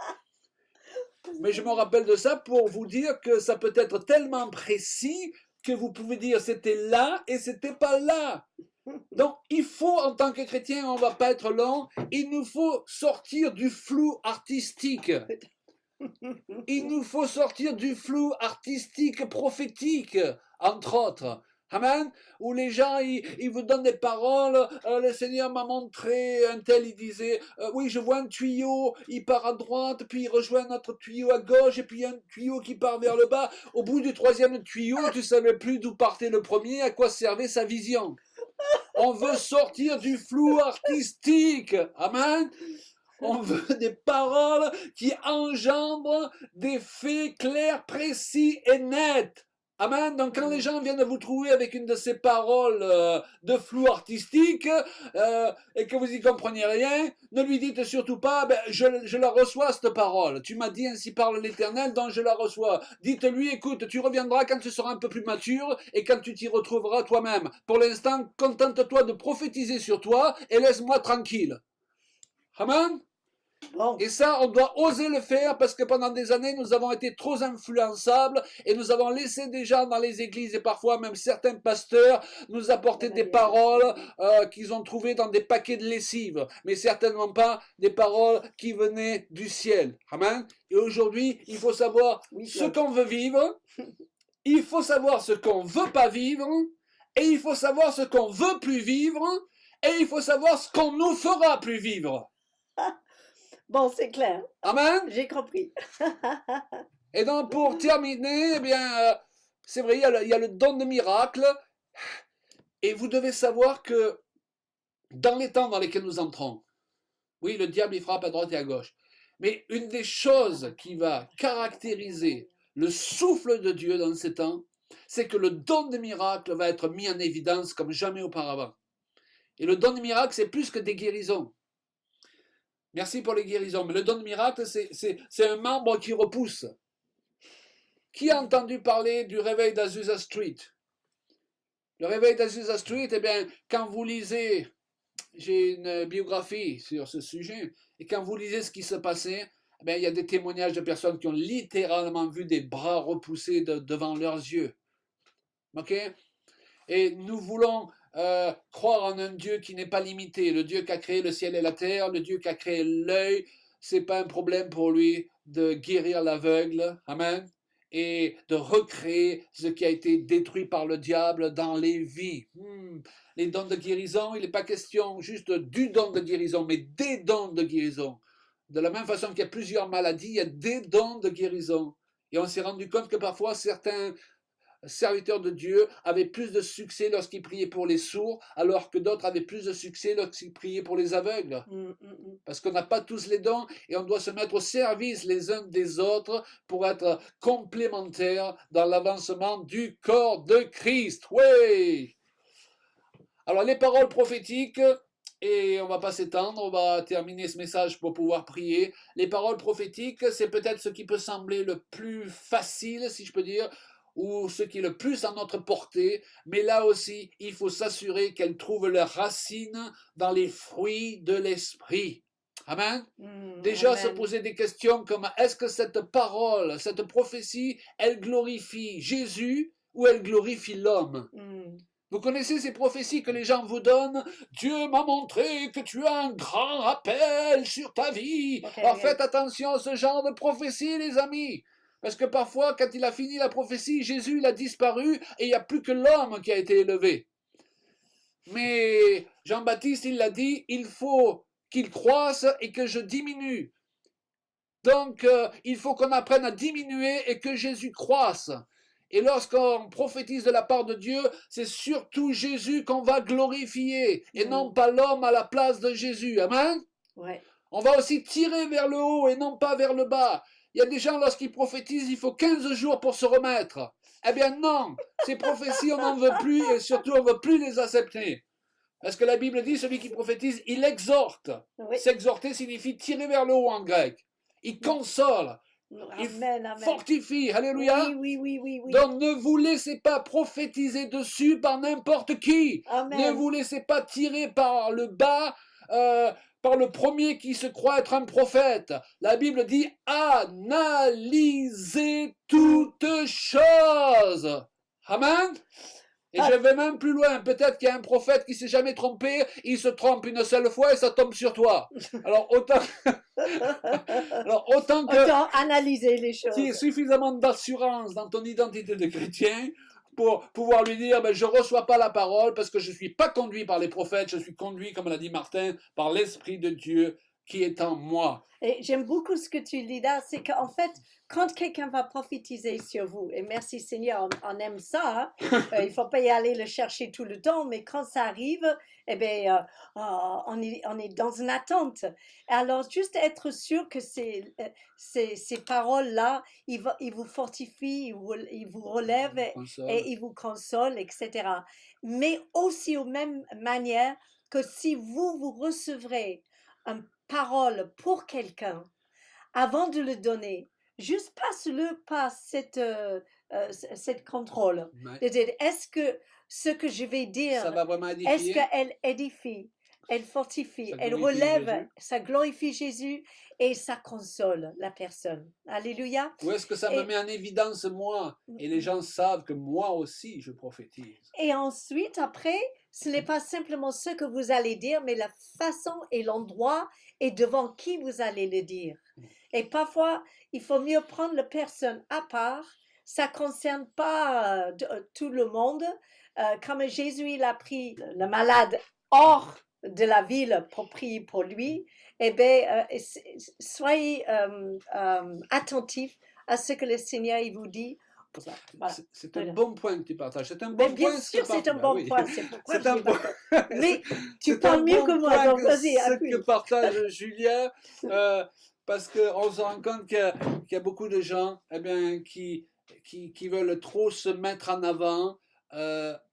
Mais je me rappelle de ça pour vous dire que ça peut être tellement précis que vous pouvez dire c'était là et c'était pas là. Donc il faut, en tant que chrétien, on va pas être long, il nous faut sortir du flou artistique. Il nous faut sortir du flou artistique prophétique, entre autres. Amen. Où les gens, ils vous donnent des paroles. Le Seigneur m'a montré, un tel, il disait, oui, je vois un tuyau, il part à droite, puis il rejoint un autre tuyau à gauche, et puis un tuyau qui part vers le bas. Au bout du troisième tuyau, tu ne savais plus d'où partait le premier, à quoi servait sa vision. On veut sortir du flou artistique. Amen. On veut des paroles qui engendrent des faits clairs, précis et nets. Amen. Donc quand les gens viennent vous trouver avec une de ces paroles de flou artistique et que vous n'y comprenez rien, ne lui dites surtout pas ben, je la reçois cette parole. Tu m'as dit ainsi parle l'Éternel, donc je la reçois. Dites-lui écoute, tu reviendras quand tu seras un peu plus mature et quand tu t'y retrouveras toi-même. Pour l'instant, contente-toi de prophétiser sur toi et laisse-moi tranquille. Amen. Bon. Et ça, on doit oser le faire parce que pendant des années, nous avons été trop influençables et nous avons laissé des gens dans les églises et parfois même certains pasteurs nous apporter des paroles qu'ils ont trouvées dans des paquets de lessive, mais certainement pas des paroles qui venaient du ciel. Amen. Et aujourd'hui, il faut savoir ce qu'on veut vivre, il faut savoir ce qu'on veut pas vivre et il faut savoir ce qu'on veut plus vivre et il faut savoir ce qu'on nous fera plus vivre. Bon, c'est clair. Amen. J'ai compris. Et donc, pour terminer, eh bien, c'est vrai, il y a le don de miracle. Et vous devez savoir que dans les temps dans lesquels nous entrons, oui, le diable, il frappe à droite et à gauche. Mais une des choses qui va caractériser le souffle de Dieu dans ces temps, c'est que le don de miracle va être mis en évidence comme jamais auparavant. Et le don de miracle, c'est plus que des guérisons. Merci pour les guérisons. Mais le don de miracle, c'est un membre qui repousse. Qui a entendu parler du réveil d'Azusa Street? Le réveil d'Azusa Street, eh bien, quand vous lisez, j'ai une biographie sur ce sujet, et quand vous lisez ce qui se passait, eh bien, il y a des témoignages de personnes qui ont littéralement vu des bras repoussés devant leurs yeux. Ok? Et nous voulons croire en un Dieu qui n'est pas limité, le Dieu qui a créé le ciel et la terre, le Dieu qui a créé l'œil. C'est pas un problème pour lui de guérir l'aveugle, amen, et de recréer ce qui a été détruit par le diable dans les vies. Les dons de guérison, il n'est pas question juste du don de guérison, mais des dons de guérison. De la même façon qu'il y a plusieurs maladies, il y a des dons de guérison. Et on s'est rendu compte que parfois certains serviteurs de Dieu avaient plus de succès lorsqu'ils priaient pour les sourds, alors que d'autres avaient plus de succès lorsqu'ils priaient pour les aveugles. Parce qu'on n'a pas tous les dons et on doit se mettre au service les uns des autres pour être complémentaires dans l'avancement du corps de Christ. Oui. Alors les paroles prophétiques, et on va pas s'étendre, on va terminer ce message pour pouvoir prier. Les paroles prophétiques, c'est peut-être ce qui peut sembler le plus facile, si je peux dire, ou ce qui est le plus à notre portée, mais là aussi, il faut s'assurer qu'elles trouvent leurs racines dans les fruits de l'esprit. Amen. Déjà amen. Se poser des questions comme est-ce que cette parole, cette prophétie, elle glorifie Jésus ou elle glorifie l'homme? Vous connaissez ces prophéties que les gens vous donnent? Dieu m'a montré que tu as un grand appel sur ta vie. Alors faites attention à ce genre de prophétie, les amis. Parce que parfois, quand il a fini la prophétie, Jésus il a disparu et il n'y a plus que l'homme qui a été élevé. Mais Jean-Baptiste, il l'a dit, il faut qu'il croisse et que je diminue. Donc, il faut qu'on apprenne à diminuer et que Jésus croisse. Et lorsqu'on prophétise de la part de Dieu, c'est surtout Jésus qu'on va glorifier et non pas l'homme à la place de Jésus. Amen. Ouais. On va aussi tirer vers le haut et non pas vers le bas. Il y a des gens, lorsqu'ils prophétisent, il faut 15 jours pour se remettre. Eh bien non, ces prophéties, on n'en veut plus et surtout, on ne veut plus les accepter. Est-ce que la Bible dit celui qui prophétise, il exhorte? Oui. S'exhorter signifie tirer vers le haut en grec. Il console, il Amen. fortifie. Alléluia. Oui. Donc ne vous laissez pas prophétiser dessus par n'importe qui. Ne Amen. vous laissez pas tirer par le bas, par le premier qui se croit être un prophète. La Bible dit analysez toutes choses. Amen. Et je vais même plus loin. Peut-être qu'il y a un prophète qui s'est jamais trompé, il se trompe une seule fois et ça tombe sur toi. Alors autant Autant analyser les choses. qu'il y ait suffisamment d'assurance dans ton identité de chrétien pour pouvoir lui dire je ne reçois pas la parole parce que je ne suis pas conduit par les prophètes, je suis conduit, comme l'a dit Martin, par l'Esprit de Dieu qui est en moi. Et j'aime beaucoup ce que tu dis là, c'est qu'en fait, quand quelqu'un va prophétiser sur vous, et merci Seigneur, on aime ça, hein, il ne faut pas y aller le chercher tout le temps, mais quand ça arrive, eh bien, on est dans une attente. Alors, juste être sûr que ces paroles-là, ils vous fortifient, ils vous relèvent et ils vous consolent, etc. Mais aussi, aux mêmes manière que si vous recevrez une parole pour quelqu'un, avant de le donner, juste passe-le par cette contrôle. Ouais. De dire, est-ce que ce que je vais dire, Ça va vraiment édifier. est-ce qu'elle édifie, elle fortifie, Ça elle glorifie relève, Jésus. ça glorifie Jésus et ça console la personne. Alléluia. Ou est-ce que ça me met en évidence moi et les gens savent que moi aussi je prophétise? Et ensuite, après, ce n'est pas simplement ce que vous allez dire, mais la façon et l'endroit et devant qui vous allez le dire. Et parfois, il faut mieux prendre la personne à part. Ça ne concerne pas tout le monde. Comme Jésus, il a pris le malade hors de la ville pour prier pour lui, eh bien, soyez attentifs à ce que le Seigneur il vous dit. Voilà. C'est un bon point que tu partages. C'est un bon Bien point. sûr, c'est un bon point. C'est pourquoi C'est je un l'ai bon. pas- Mais tu C'est parles un mieux bon que moi, point donc vas-y, ce appuie. que partage Julien, parce qu'on se rend compte qu'il y a beaucoup de gens qui veulent trop se mettre en avant,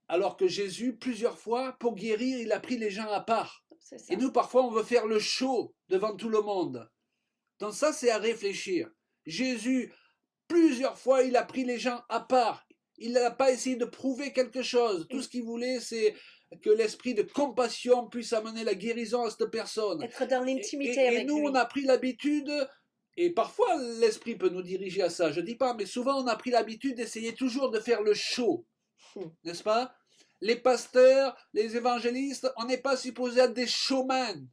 alors que Jésus, plusieurs fois, pour guérir, il a pris les gens à part. C'est ça. Et nous, parfois, on veut faire le show devant tout le monde. Donc ça, c'est à réfléchir. Jésus, plusieurs fois, il a pris les gens à part. Il n'a pas essayé de prouver quelque chose. Tout ce qu'il voulait, c'est que l'esprit de compassion puisse amener la guérison à cette personne. Être dans l'intimité Et avec nous, lui. on a pris l'habitude, et parfois l'esprit peut nous diriger à ça, je ne dis pas, mais souvent on a pris l'habitude d'essayer toujours de faire le show, n'est-ce pas? Les pasteurs, les évangélistes, on n'est pas supposé être des showmen.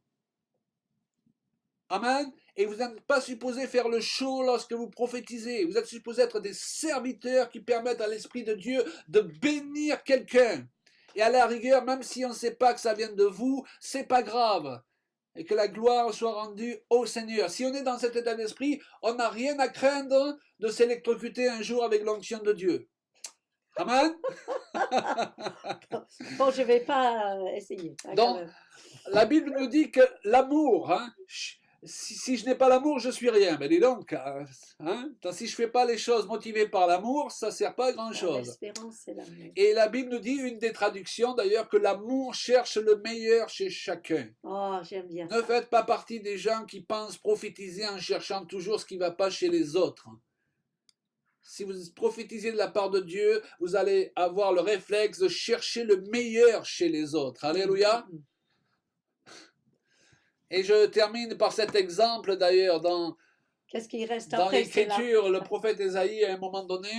Amen. Et vous n'êtes pas supposé faire le show lorsque vous prophétisez. Vous êtes supposé être des serviteurs qui permettent à l'Esprit de Dieu de bénir quelqu'un. Et à la rigueur, même si on ne sait pas que ça vient de vous, c'est pas grave. Et que la gloire soit rendue au Seigneur. Si on est dans cet état d'esprit, on n'a rien à craindre de s'électrocuter un jour avec l'onction de Dieu. Amen. Bon, je ne vais pas essayer. Hein, Donc, la Bible nous dit que l'amour, si je n'ai pas l'amour, je suis rien. Mais dis donc, si je ne fais pas les choses motivées par l'amour, ça ne sert pas à grand-chose. L'espérance, c'est l'amour. Et la Bible nous dit, une des traductions d'ailleurs, que l'amour cherche le meilleur chez chacun. Oh, j'aime bien. Ne faites pas partie des gens qui pensent prophétiser en cherchant toujours ce qui ne va pas chez les autres. Si vous prophétisez de la part de Dieu, vous allez avoir le réflexe de chercher le meilleur chez les autres. Alléluia. Et je termine par cet exemple d'ailleurs dans Qu'est-ce qui reste dans après, l'Écriture. Le prophète Ésaïe, à un moment donné,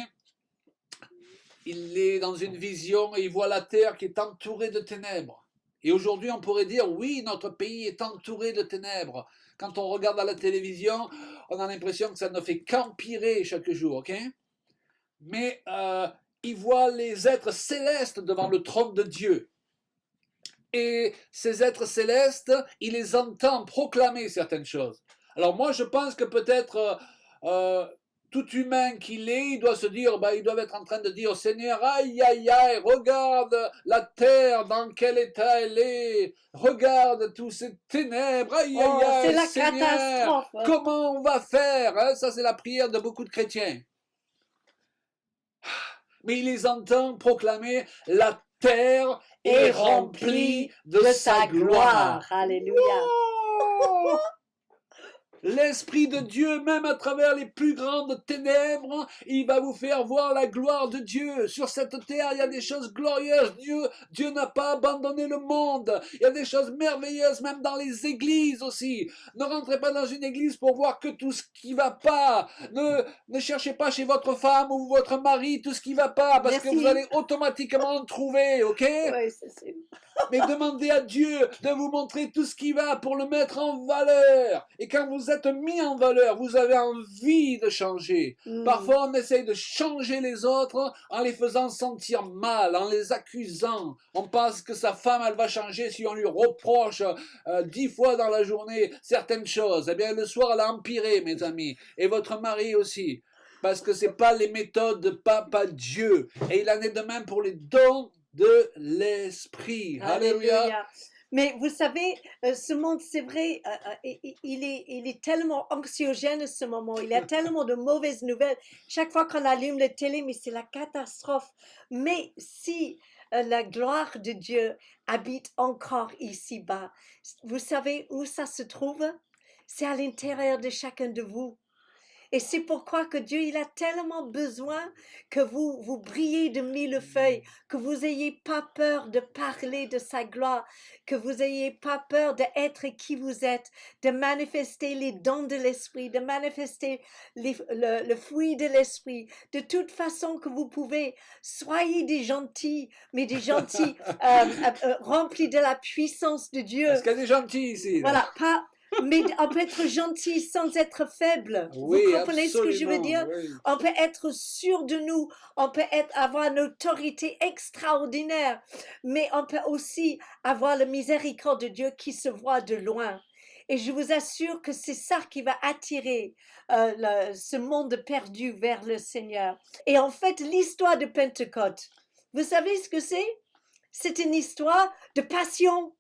il est dans une vision et il voit la terre qui est entourée de ténèbres. Et aujourd'hui, on pourrait dire, oui, notre pays est entouré de ténèbres. Quand on regarde à la télévision, on a l'impression que ça ne fait qu'empirer chaque jour, ok? Mais il voit les êtres célestes devant le trône de Dieu. Et ces êtres célestes, il les entend proclamer certaines choses. Alors moi, je pense que peut-être tout humain qu'il est, il doit se dire, ils doivent être en train de dire, Seigneur, aïe, aïe, aïe, regarde la terre, dans quel état elle est, regarde tous ces ténèbres, aïe, aïe, aïe, c'est la Seigneur, catastrophe. comment on va faire, hein? Ça, c'est la prière de beaucoup de chrétiens. Mais il les entend proclamer, la terre est rempli de sa gloire. Alléluia. Oh! L'Esprit de Dieu, même à travers les plus grandes ténèbres, il va vous faire voir la gloire de Dieu. Sur cette terre, il y a des choses glorieuses. Dieu n'a pas abandonné le monde. Il y a des choses merveilleuses, même dans les églises aussi. Ne rentrez pas dans une église pour voir que tout ce qui va pas. Ne cherchez pas chez votre femme ou votre mari tout ce qui va pas, parce que vous allez automatiquement le trouver, ok? Oui, c'est Mais demandez à Dieu de vous montrer tout ce qui va pour le mettre en valeur. Et quand vous êtes mis en valeur, vous avez envie de changer. Parfois, on essaye de changer les autres en les faisant sentir mal, en les accusant. On pense que sa femme, elle va changer si on lui reproche 10 fois dans la journée certaines choses. Eh bien, le soir, elle a empiré, mes amis. Et votre mari aussi. Parce que c'est pas les méthodes de Papa Dieu. Et il en est de même pour les dons de l'esprit. Alléluia. Mais vous savez, ce monde, c'est vrai, il est tellement anxiogène ce moment. Il y a tellement de mauvaises nouvelles. Chaque fois qu'on allume la télé, mais c'est la catastrophe. Mais si la gloire de Dieu habite encore ici-bas, vous savez où ça se trouve? C'est à l'intérieur de chacun de vous. Et c'est pourquoi que Dieu, il a tellement besoin que vous brillez de mille feuilles, que vous n'ayez pas peur de parler de sa gloire, que vous n'ayez pas peur d'être qui vous êtes, de manifester les dons de l'esprit, de manifester le fruit de l'esprit, de toute façon que vous pouvez. Soyez des gentils, mais des gentils remplis de la puissance de Dieu. Est-ce qu'il y a des gentils ici? Voilà, pas... Mais on peut être gentil sans être faible. Oui, vous comprenez ce que je veux dire? Oui. On peut être sûr de nous. On peut avoir une autorité extraordinaire. Mais on peut aussi avoir la miséricorde de Dieu qui se voit de loin. Et je vous assure que c'est ça qui va attirer ce monde perdu vers le Seigneur. Et en fait, l'histoire de Pentecôte, vous savez ce que c'est? C'est une histoire de passion.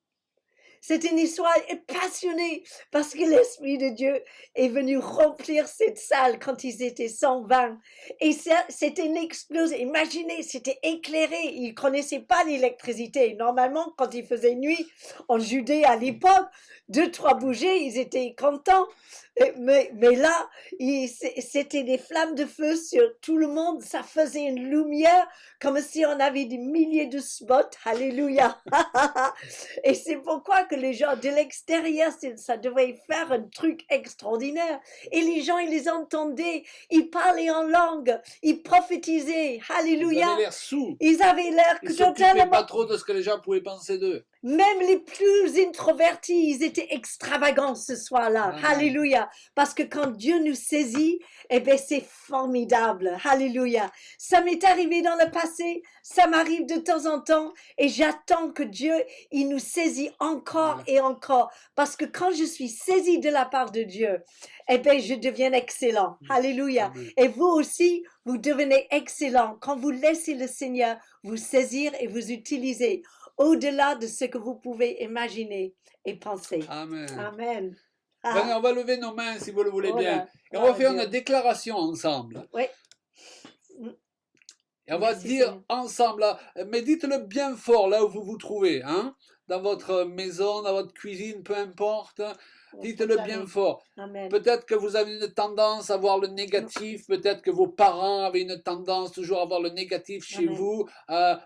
C'est une histoire passionnée parce que l'Esprit de Dieu est venu remplir cette salle quand ils étaient 120. Et c'était une explosion. Imaginez, c'était éclairé. Ils ne connaissaient pas l'électricité. Normalement, quand il faisait nuit en Judée à l'époque, 2-3 bougies, ils étaient contents. Mais là, c'était des flammes de feu sur tout le monde. Ça faisait une lumière comme si on avait des milliers de spots. Alléluia. Et c'est pourquoi que les gens de l'extérieur, ça devait faire un truc extraordinaire. Et les gens, ils les entendaient. Ils parlaient en langue. Ils prophétisaient. Alléluia. Ils avaient l'air sous. Ils avaient l'air Ils s'occupaient pas trop de ce que les gens pouvaient penser d'eux. Même les plus introvertis, ils étaient extravagants ce soir-là. Alléluia. Parce que quand Dieu nous saisit, eh bien, c'est formidable. Alléluia. Ça m'est arrivé dans le passé, ça m'arrive de temps en temps, et j'attends que Dieu, il nous saisit encore et encore. Parce que quand je suis saisie de la part de Dieu, eh bien, je deviens excellent. Alléluia. Et vous aussi, vous devenez excellent quand vous laissez le Seigneur vous saisir et vous utiliser au-delà de ce que vous pouvez imaginer et penser. Amen. Amen. Venez, on va lever nos mains si vous le voulez bien. Et on Oh va faire Dieu. une déclaration ensemble. Oui. Et on va Merci, dire Seigneur. ensemble, là, mais dites-le bien fort là où vous vous trouvez, hein, dans votre maison, dans votre cuisine, peu importe. Dites-le bien fort. Amen. Peut-être que vous avez une tendance à voir le négatif, peut-être que vos parents avaient une tendance toujours à voir le négatif chez Amen. vous.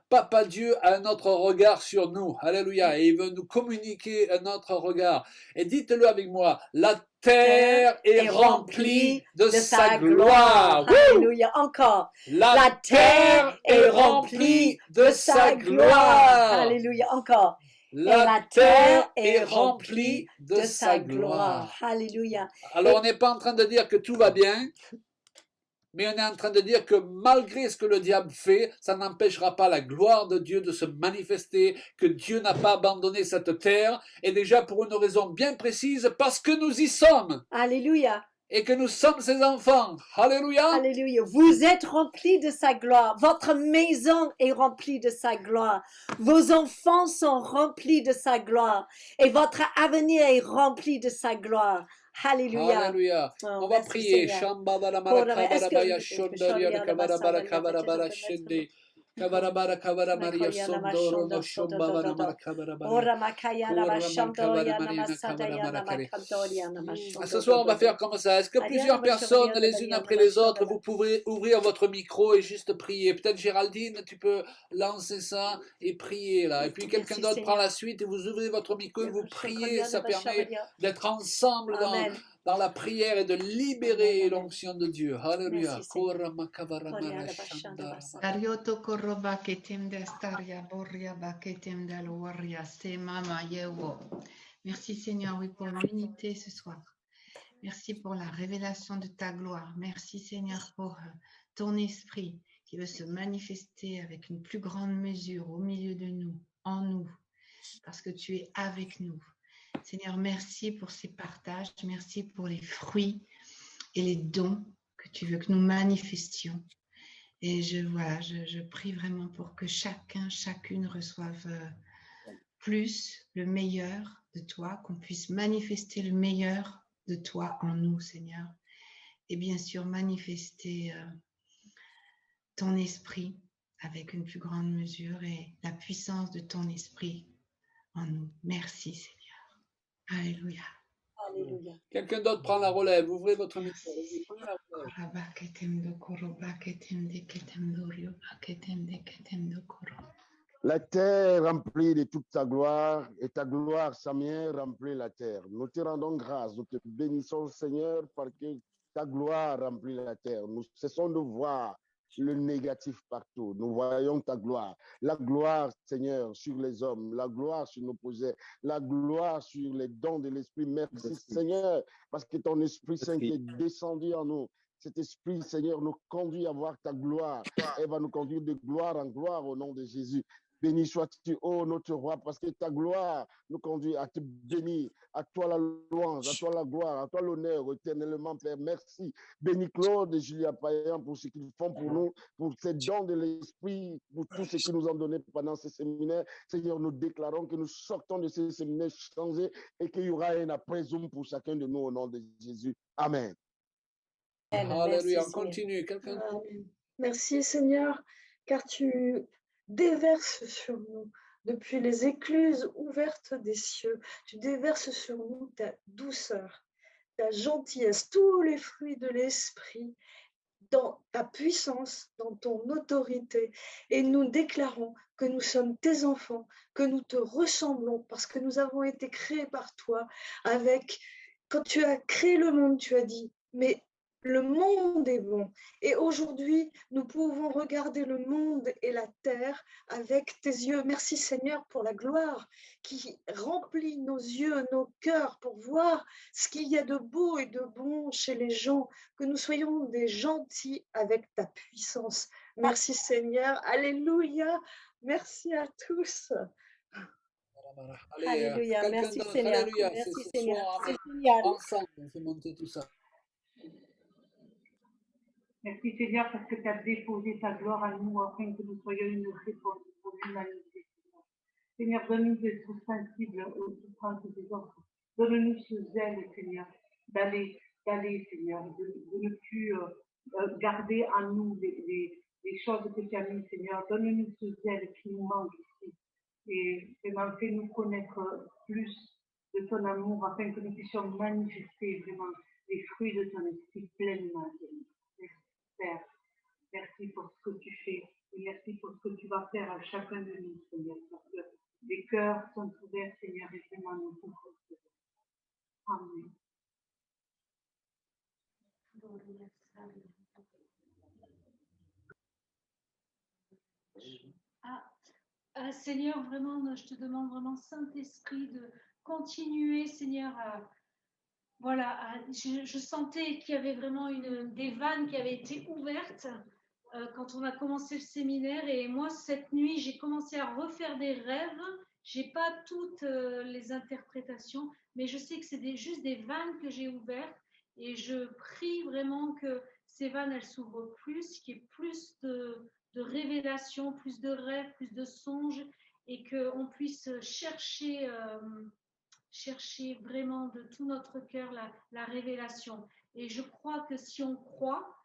Papa Dieu a un autre regard sur nous. Alléluia. Et il veut nous communiquer un autre regard. Et dites-le avec moi. La terre est remplie de sa gloire. Alléluia. Encore. La terre est remplie de sa gloire. Alléluia. Encore. La terre est remplie de sa gloire. Alléluia. Alors on n'est pas en train de dire que tout va bien, mais on est en train de dire que malgré ce que le diable fait, ça n'empêchera pas la gloire de Dieu de se manifester, que Dieu n'a pas abandonné cette terre, et déjà pour une raison bien précise, parce que nous y sommes, Alléluia. et que nous sommes ses enfants. Alléluia. Alléluia. Vous êtes remplis de sa gloire. Votre maison est remplie de sa gloire. Vos enfants sont remplis de sa gloire. Et votre avenir est rempli de sa gloire. Alléluia. Alléluia. Oh, On va merci, prier. Seigneur. Shambhala Est-ce que- Marakabara Baya Shondari Alakabara Barakabara Bara Shende. Kavarabara kavara Maria Makoya nama Sondoro shondo no sodo Shomba do do Vana do. Mara Kavarabara. Ora makaya nama Kora shandoria Markavara nama Marina Kavara sadaya nama Marakari. kandoria nama À shondo ce do soir, on do va do. faire comme ça. Est-ce que Aria plusieurs nama shoria personnes, les unes dabaria après nama les autres, shondo. vous pouvez ouvrir votre micro et juste prier? Peut-être Géraldine, tu peux lancer ça et prier là. Et puis quelqu'un Merci d'autre prend Seigneur. la suite et vous ouvrez votre micro et vous priez. Shokoria Ça nama permet shabaria. d'être ensemble Amen. dans la prière et de Amen, libérer amen. l'onction de Dieu. Alléluia. Merci Seigneur. Kora makavara Koria mara nama shanda shandara. basa. Darioto koroba ketem de staria boria baketem de loria se mama yewo. Merci Seigneur, oui, pour l'unité ce soir. Merci pour la révélation de ta gloire. Merci Seigneur pour ton esprit qui veut se manifester avec une plus grande mesure au milieu de nous, en nous, parce que tu es avec nous. Seigneur, merci pour ces partages. Merci pour les fruits et les dons que tu veux que nous manifestions. Et je prie vraiment pour que chacun, chacune reçoive plus le meilleur de toi, qu'on puisse manifester le meilleur de toi en nous, Seigneur. Et bien sûr, manifester ton esprit avec une plus grande mesure et la puissance de ton esprit en nous. Merci, Seigneur. Alléluia. Alléluia. Quelqu'un d'autre prend la relève. Ouvrez votre micro. Merci. Prenez la relève. La terre remplie de toute ta gloire, et ta gloire, Seigneur, remplit la terre. Nous te rendons grâce, nous te bénissons, Seigneur, parce que ta gloire remplit la terre. Nous cessons de voir le négatif partout. Nous voyons ta gloire. La gloire, Seigneur, sur les hommes, la gloire sur nos projets, la gloire sur les dons de l'Esprit. Merci, Seigneur, parce que ton Esprit Saint est descendu en nous. Cet esprit, Seigneur, nous conduit à voir ta gloire. Elle va nous conduire de gloire en gloire au nom de Jésus. Béni sois-tu, ô notre roi, parce que ta gloire nous conduit à te bénir. À toi la louange, à toi la gloire, à toi l'honneur éternellement, Père. Merci. Béni Claude et Julia Payan pour ce qu'ils font pour nous, pour ces dons de l'esprit, pour tout ce qu'ils nous ont donné pendant ces séminaires. Seigneur, nous déclarons que nous sortons de ces séminaires changés et qu'il y aura un après-zoom pour chacun de nous au nom de Jésus. Amen. Alléluia. On continue. Quelqu'un? Merci Seigneur, car tu déverses sur nous, depuis les écluses ouvertes des cieux, tu déverses sur nous ta douceur, ta gentillesse, tous les fruits de l'esprit, dans ta puissance, dans ton autorité. Et nous déclarons que nous sommes tes enfants, que nous te ressemblons, parce que nous avons été créés par toi. Quand tu as créé le monde, tu as dit, mais le monde est bon. Et aujourd'hui, nous pouvons regarder le monde et la terre avec tes yeux. Merci Seigneur pour la gloire qui remplit nos yeux, nos cœurs, pour voir ce qu'il y a de beau et de bon chez les gens, que nous soyons des gentils avec ta puissance. Merci Seigneur. Alléluia. Merci à tous. Alléluia. Merci Seigneur. Alléluia. Merci Ce Seigneur. soir, C'est génial. ensemble, on fait monter tout ça. Merci Seigneur parce que tu as déposé ta gloire à nous afin que nous soyons une réponse pour l'humanité. Seigneur, donne-nous d'être sensibles aux souffrances des autres. Donne-nous ce zèle, Seigneur, d'aller, Seigneur, de ne plus garder en nous les choses que tu as mis, Seigneur. Donne-nous ce zèle qui nous manque ici. Et vraiment, fais-nous connaître plus de ton amour afin que nous puissions manifester vraiment les fruits de ton esprit pleinement, Seigneur. Père, merci pour ce que tu fais et merci pour ce que tu vas faire à chacun de nous, Seigneur, parce que les cœurs sont ouverts, Seigneur, et vraiment nous souffrons. Amen. Seigneur, vraiment, je te demande vraiment, Saint-Esprit, de continuer, Seigneur, je sentais qu'il y avait vraiment des vannes qui avaient été ouvertes quand on a commencé le séminaire. Et moi, cette nuit, j'ai commencé à refaire des rêves. Je n'ai pas toutes les interprétations, mais je sais que c'est juste des vannes que j'ai ouvertes. Et je prie vraiment que ces vannes, elles s'ouvrent plus, qu'il y ait plus de révélations, plus de rêves, plus de songes, et qu'on puisse chercher vraiment de tout notre cœur la révélation. Et je crois que si on croit,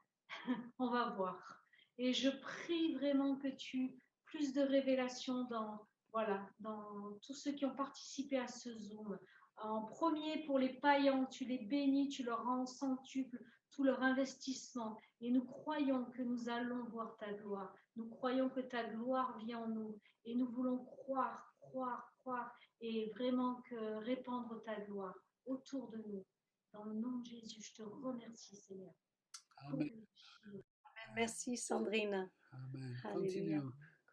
on va voir. Et je prie vraiment que tu plus de révélations dans, voilà, dans tous ceux qui ont participé à ce Zoom. En premier, pour les païens, tu les bénis, tu leur rends centuple tout leur investissement. Et nous croyons que nous allons voir ta gloire. Nous croyons que ta gloire vient en nous. Et nous voulons croire, croire, croire, et vraiment que répandre ta gloire autour de nous. Dans le nom de Jésus, je te remercie, Seigneur. Amen. Merci Sandrine. Amen. Alléluia.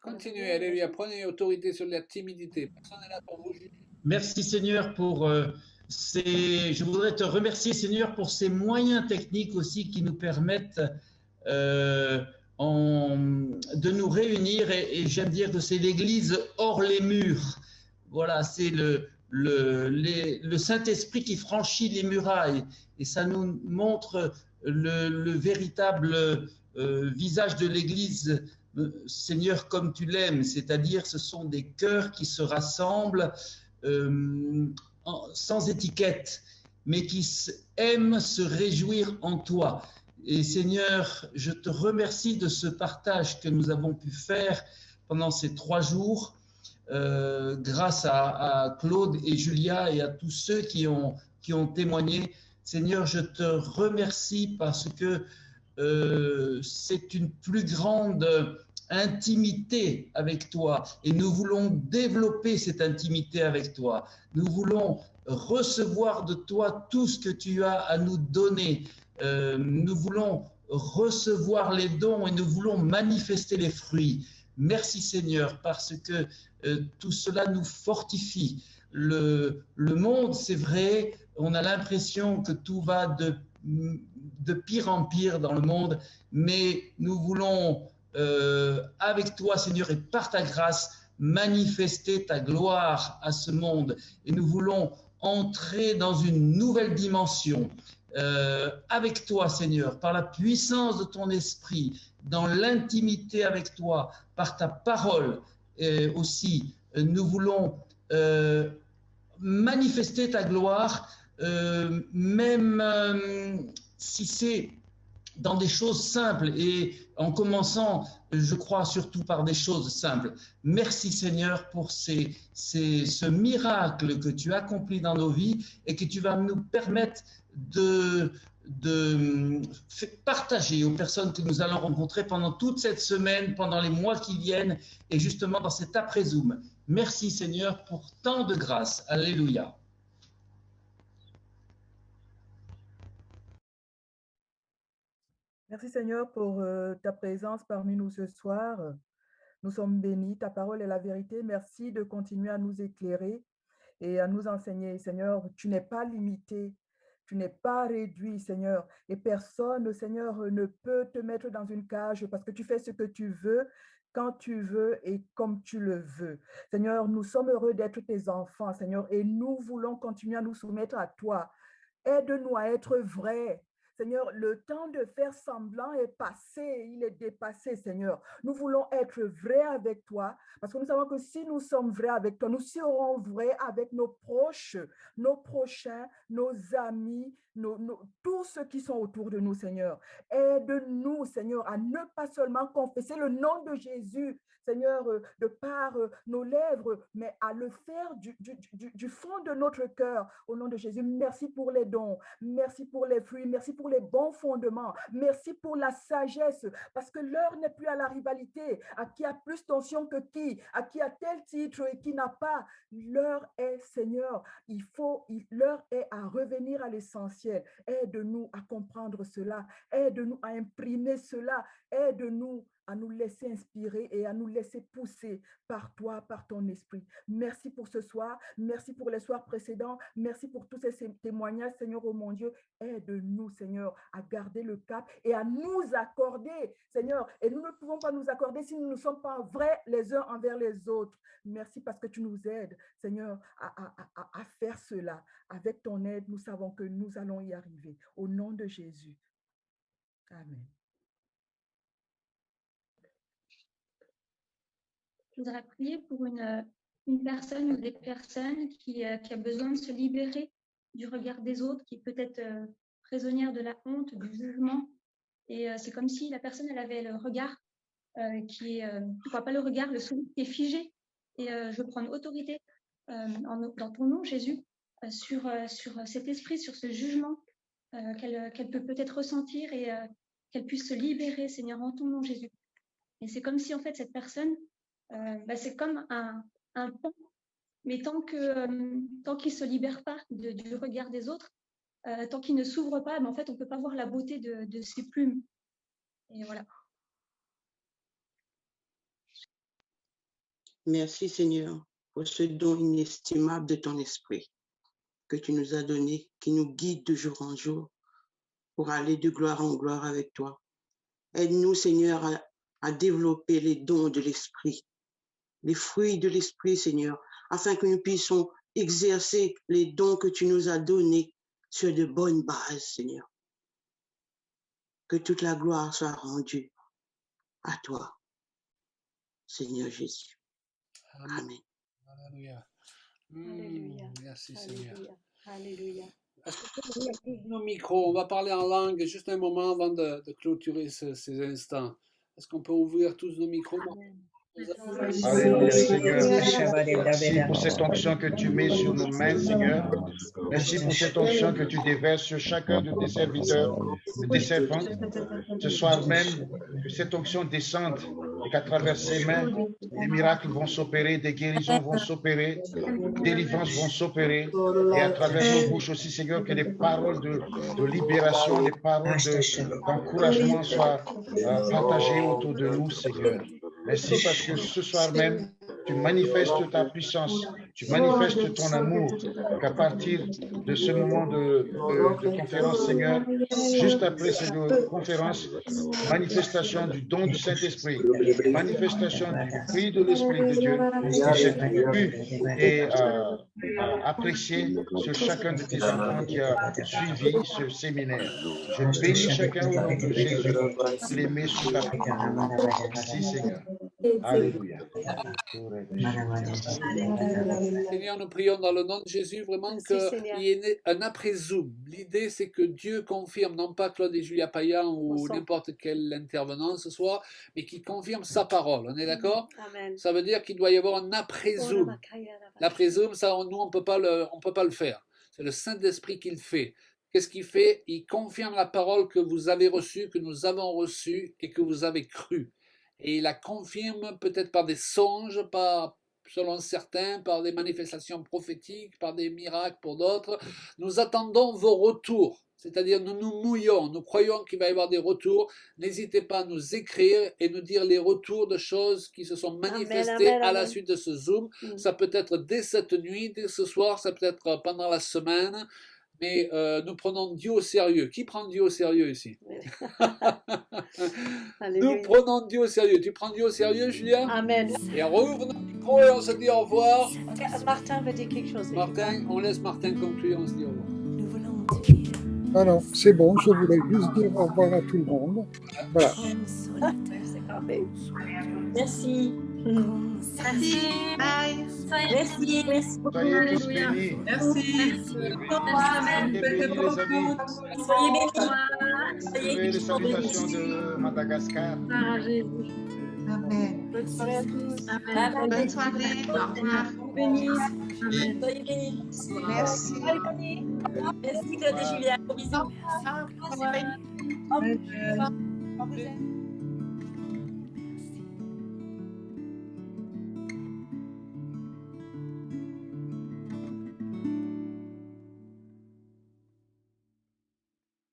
Continuez, alléluia. Prenez autorité sur la timidité. Personne n'est là pour vous juger. Merci Seigneur pour je voudrais te remercier Seigneur pour ces moyens techniques aussi qui nous permettent de nous réunir et j'aime dire que c'est l'église hors les murs. Voilà, c'est le Saint-Esprit qui franchit les murailles et ça nous montre le véritable visage de l'église, Seigneur, comme tu l'aimes, c'est-à-dire ce sont des cœurs qui se rassemblent sans étiquette, mais qui aiment se réjouir en toi. Et Seigneur, je te remercie de ce partage que nous avons pu faire pendant ces 3 jours, grâce à Claude et Julia et à tous ceux qui ont témoigné. Seigneur, je te remercie parce que c'est une plus grande intimité avec toi et nous voulons développer cette intimité avec toi. Nous voulons recevoir de toi tout ce que tu as à nous donner. Nous voulons recevoir les dons et nous voulons manifester les fruits. Merci Seigneur parce que tout cela nous fortifie. Le monde, c'est vrai, on a l'impression que tout va de pire en pire dans le monde, mais nous voulons avec toi Seigneur et par ta grâce manifester ta gloire à ce monde et nous voulons entrer dans une nouvelle dimension avec toi Seigneur, par la puissance de ton esprit, dans l'intimité avec toi, par ta parole aussi. Nous voulons manifester ta gloire même si c'est dans des choses simples et en commençant, je crois, surtout par des choses simples. Merci Seigneur pour ce miracle que tu accomplis dans nos vies et que tu vas nous permettre de partager aux personnes que nous allons rencontrer pendant toute cette semaine, pendant les mois qui viennent et justement dans cet après-Zoom. Merci Seigneur pour tant de grâce. Alléluia. Merci Seigneur pour ta présence parmi nous ce soir. Nous sommes bénis, ta parole est la vérité. Merci de continuer à nous éclairer et à nous enseigner. Seigneur, tu n'es pas limité, tu n'es pas réduit, Seigneur. Et personne, Seigneur, ne peut te mettre dans une cage parce que tu fais ce que tu veux, quand tu veux et comme tu le veux. Seigneur, nous sommes heureux d'être tes enfants, Seigneur, et nous voulons continuer à nous soumettre à toi. Aide-nous à être vrais. Seigneur, le temps de faire semblant est passé, il est dépassé, Seigneur. Nous voulons être vrais avec toi, parce que nous savons que si nous sommes vrais avec toi, nous serons vrais avec nos proches, nos prochains, nos amis, tous ceux qui sont autour de nous, Seigneur. Aide-nous, Seigneur, à ne pas seulement confesser le nom de Jésus, Seigneur, de par nos lèvres, mais à le faire du fond de notre cœur, au nom de Jésus. Merci pour les dons, merci pour les fruits, merci pour les bons fondements, merci pour la sagesse, parce que l'heure n'est plus à la rivalité, à qui a plus d'onction que qui, à qui a tel titre et qui n'a pas. L'heure est, Seigneur, l'heure est à revenir à l'essentiel. Aide-nous à comprendre cela, aide-nous à imprimer cela, aide-nous à nous laisser inspirer et à nous laisser pousser par toi, par ton esprit. Merci pour ce soir, merci pour les soirs précédents, merci pour tous ces témoignages, Seigneur, oh mon Dieu. Aide-nous, Seigneur, à garder le cap et à nous accorder, Seigneur. Et nous ne pouvons pas nous accorder si nous ne sommes pas vrais les uns envers les autres. Merci parce que tu nous aides, Seigneur, à faire cela. Avec ton aide, nous savons que nous allons y arriver. Au nom de Jésus. Amen. Je voudrais prier pour une personne ou des personnes qui a besoin de se libérer du regard des autres, qui est peut-être prisonnière de la honte, du jugement. Et c'est comme si la personne, elle avait le regard tu vois pas le regard, le sourire qui est figé. Et je veux prendre autorité dans ton nom, Jésus, sur cet esprit, sur ce jugement qu'elle peut peut-être ressentir et qu'elle puisse se libérer, Seigneur, en ton nom, Jésus. Et c'est comme si, en fait, cette personne, c'est comme un pont, mais tant qu'il ne se libère pas du regard des autres, tant qu'il ne s'ouvre pas, en fait, on ne peut pas voir la beauté de ses plumes. Et voilà. Merci Seigneur pour ce don inestimable de ton esprit que tu nous as donné, qui nous guide de jour en jour pour aller de gloire en gloire avec toi. Aide-nous Seigneur à développer les dons de l'esprit, les fruits de l'esprit Seigneur, afin que nous puissions exercer les dons que tu nous as donnés sur de bonnes bases Seigneur. Que toute la gloire soit rendue à toi, Seigneur Jésus. Amen. Alléluia. Alléluia. Merci Seigneur. Alléluia. Est-ce qu'on peut ouvrir tous nos micros? On va parler en langue juste un moment avant de clôturer ces instants. Est-ce qu'on peut ouvrir tous nos micros? Alléluia, Seigneur. Merci pour cette onction que tu mets sur nos mains, Seigneur. Merci pour cette onction que tu déverses sur chacun de tes serviteurs, de tes servantes. Ce soir même, que cette onction descende et qu'à travers ses mains, des miracles vont s'opérer, des guérisons vont s'opérer, des délivrances vont s'opérer. Et à travers nos bouches aussi, Seigneur, que les paroles de libération, les paroles d'encouragement soient partagées autour de nous, Seigneur. Merci parce que ce soir même, tu manifestes ta puissance, tu manifestes ton amour, qu'à partir de ce moment de conférence, Seigneur, juste après cette conférence, manifestation du don du Saint-Esprit, manifestation du fruit de l'Esprit de Dieu, qui s'est vu et apprécié sur chacun de tes enfants qui a suivi ce séminaire. Je bénis chacun au nom de Jésus, l'aimé sous ta main. Merci Seigneur. Alléluia. Seigneur, nous prions dans le nom de Jésus vraiment qu'il y ait un après-zoom. L'idée, c'est que Dieu confirme, non pas Claude et Julia Payan ou n'importe quel intervenant ce soir, mais qu'il confirme sa parole. On est d'accord? Ça veut dire qu'il doit y avoir un après-zoom. L'après-zoom, ça, nous, on peut pas le faire. C'est le Saint-Esprit qui le fait. Qu'est-ce qu'il fait? Il confirme la parole que vous avez reçue, que nous avons reçue et que vous avez crue. Et il la confirme peut-être par des songes, selon certains, par des manifestations prophétiques, par des miracles pour d'autres. Nous attendons vos retours, c'est-à-dire nous nous mouillons, nous croyons qu'il va y avoir des retours. N'hésitez pas à nous écrire et nous dire les retours de choses qui se sont manifestées à la suite de ce Zoom. Ça peut être dès cette nuit, dès ce soir, ça peut être pendant la semaine. Mais nous prenons Dieu au sérieux. Qui prend Dieu au sérieux ici? Nous prenons Dieu au sérieux. Tu prends Dieu au sérieux, Julia? Amen. Et on rouvre nos micros et on se dit au revoir. Martin veut dire quelque chose. Martin, on laisse Martin conclure, on se dit au revoir. Ah non, c'est bon, je voulais juste dire au revoir à tout le monde. Voilà. Merci. Merci. Bye. Merci. Merci beaucoup. Soyez tous bénis. Merci. Soyez bénis, les amis. Soyez bénis. Soyez les salutations de Madagascar. Amen. Bonne soirée à tous. Amen. Bonne soirée. Au revoir. Bénis. Amen. Soyez bénis. Merci. Soyez bénis. Merci Claude et Julia. Gros bisous. Au revoir.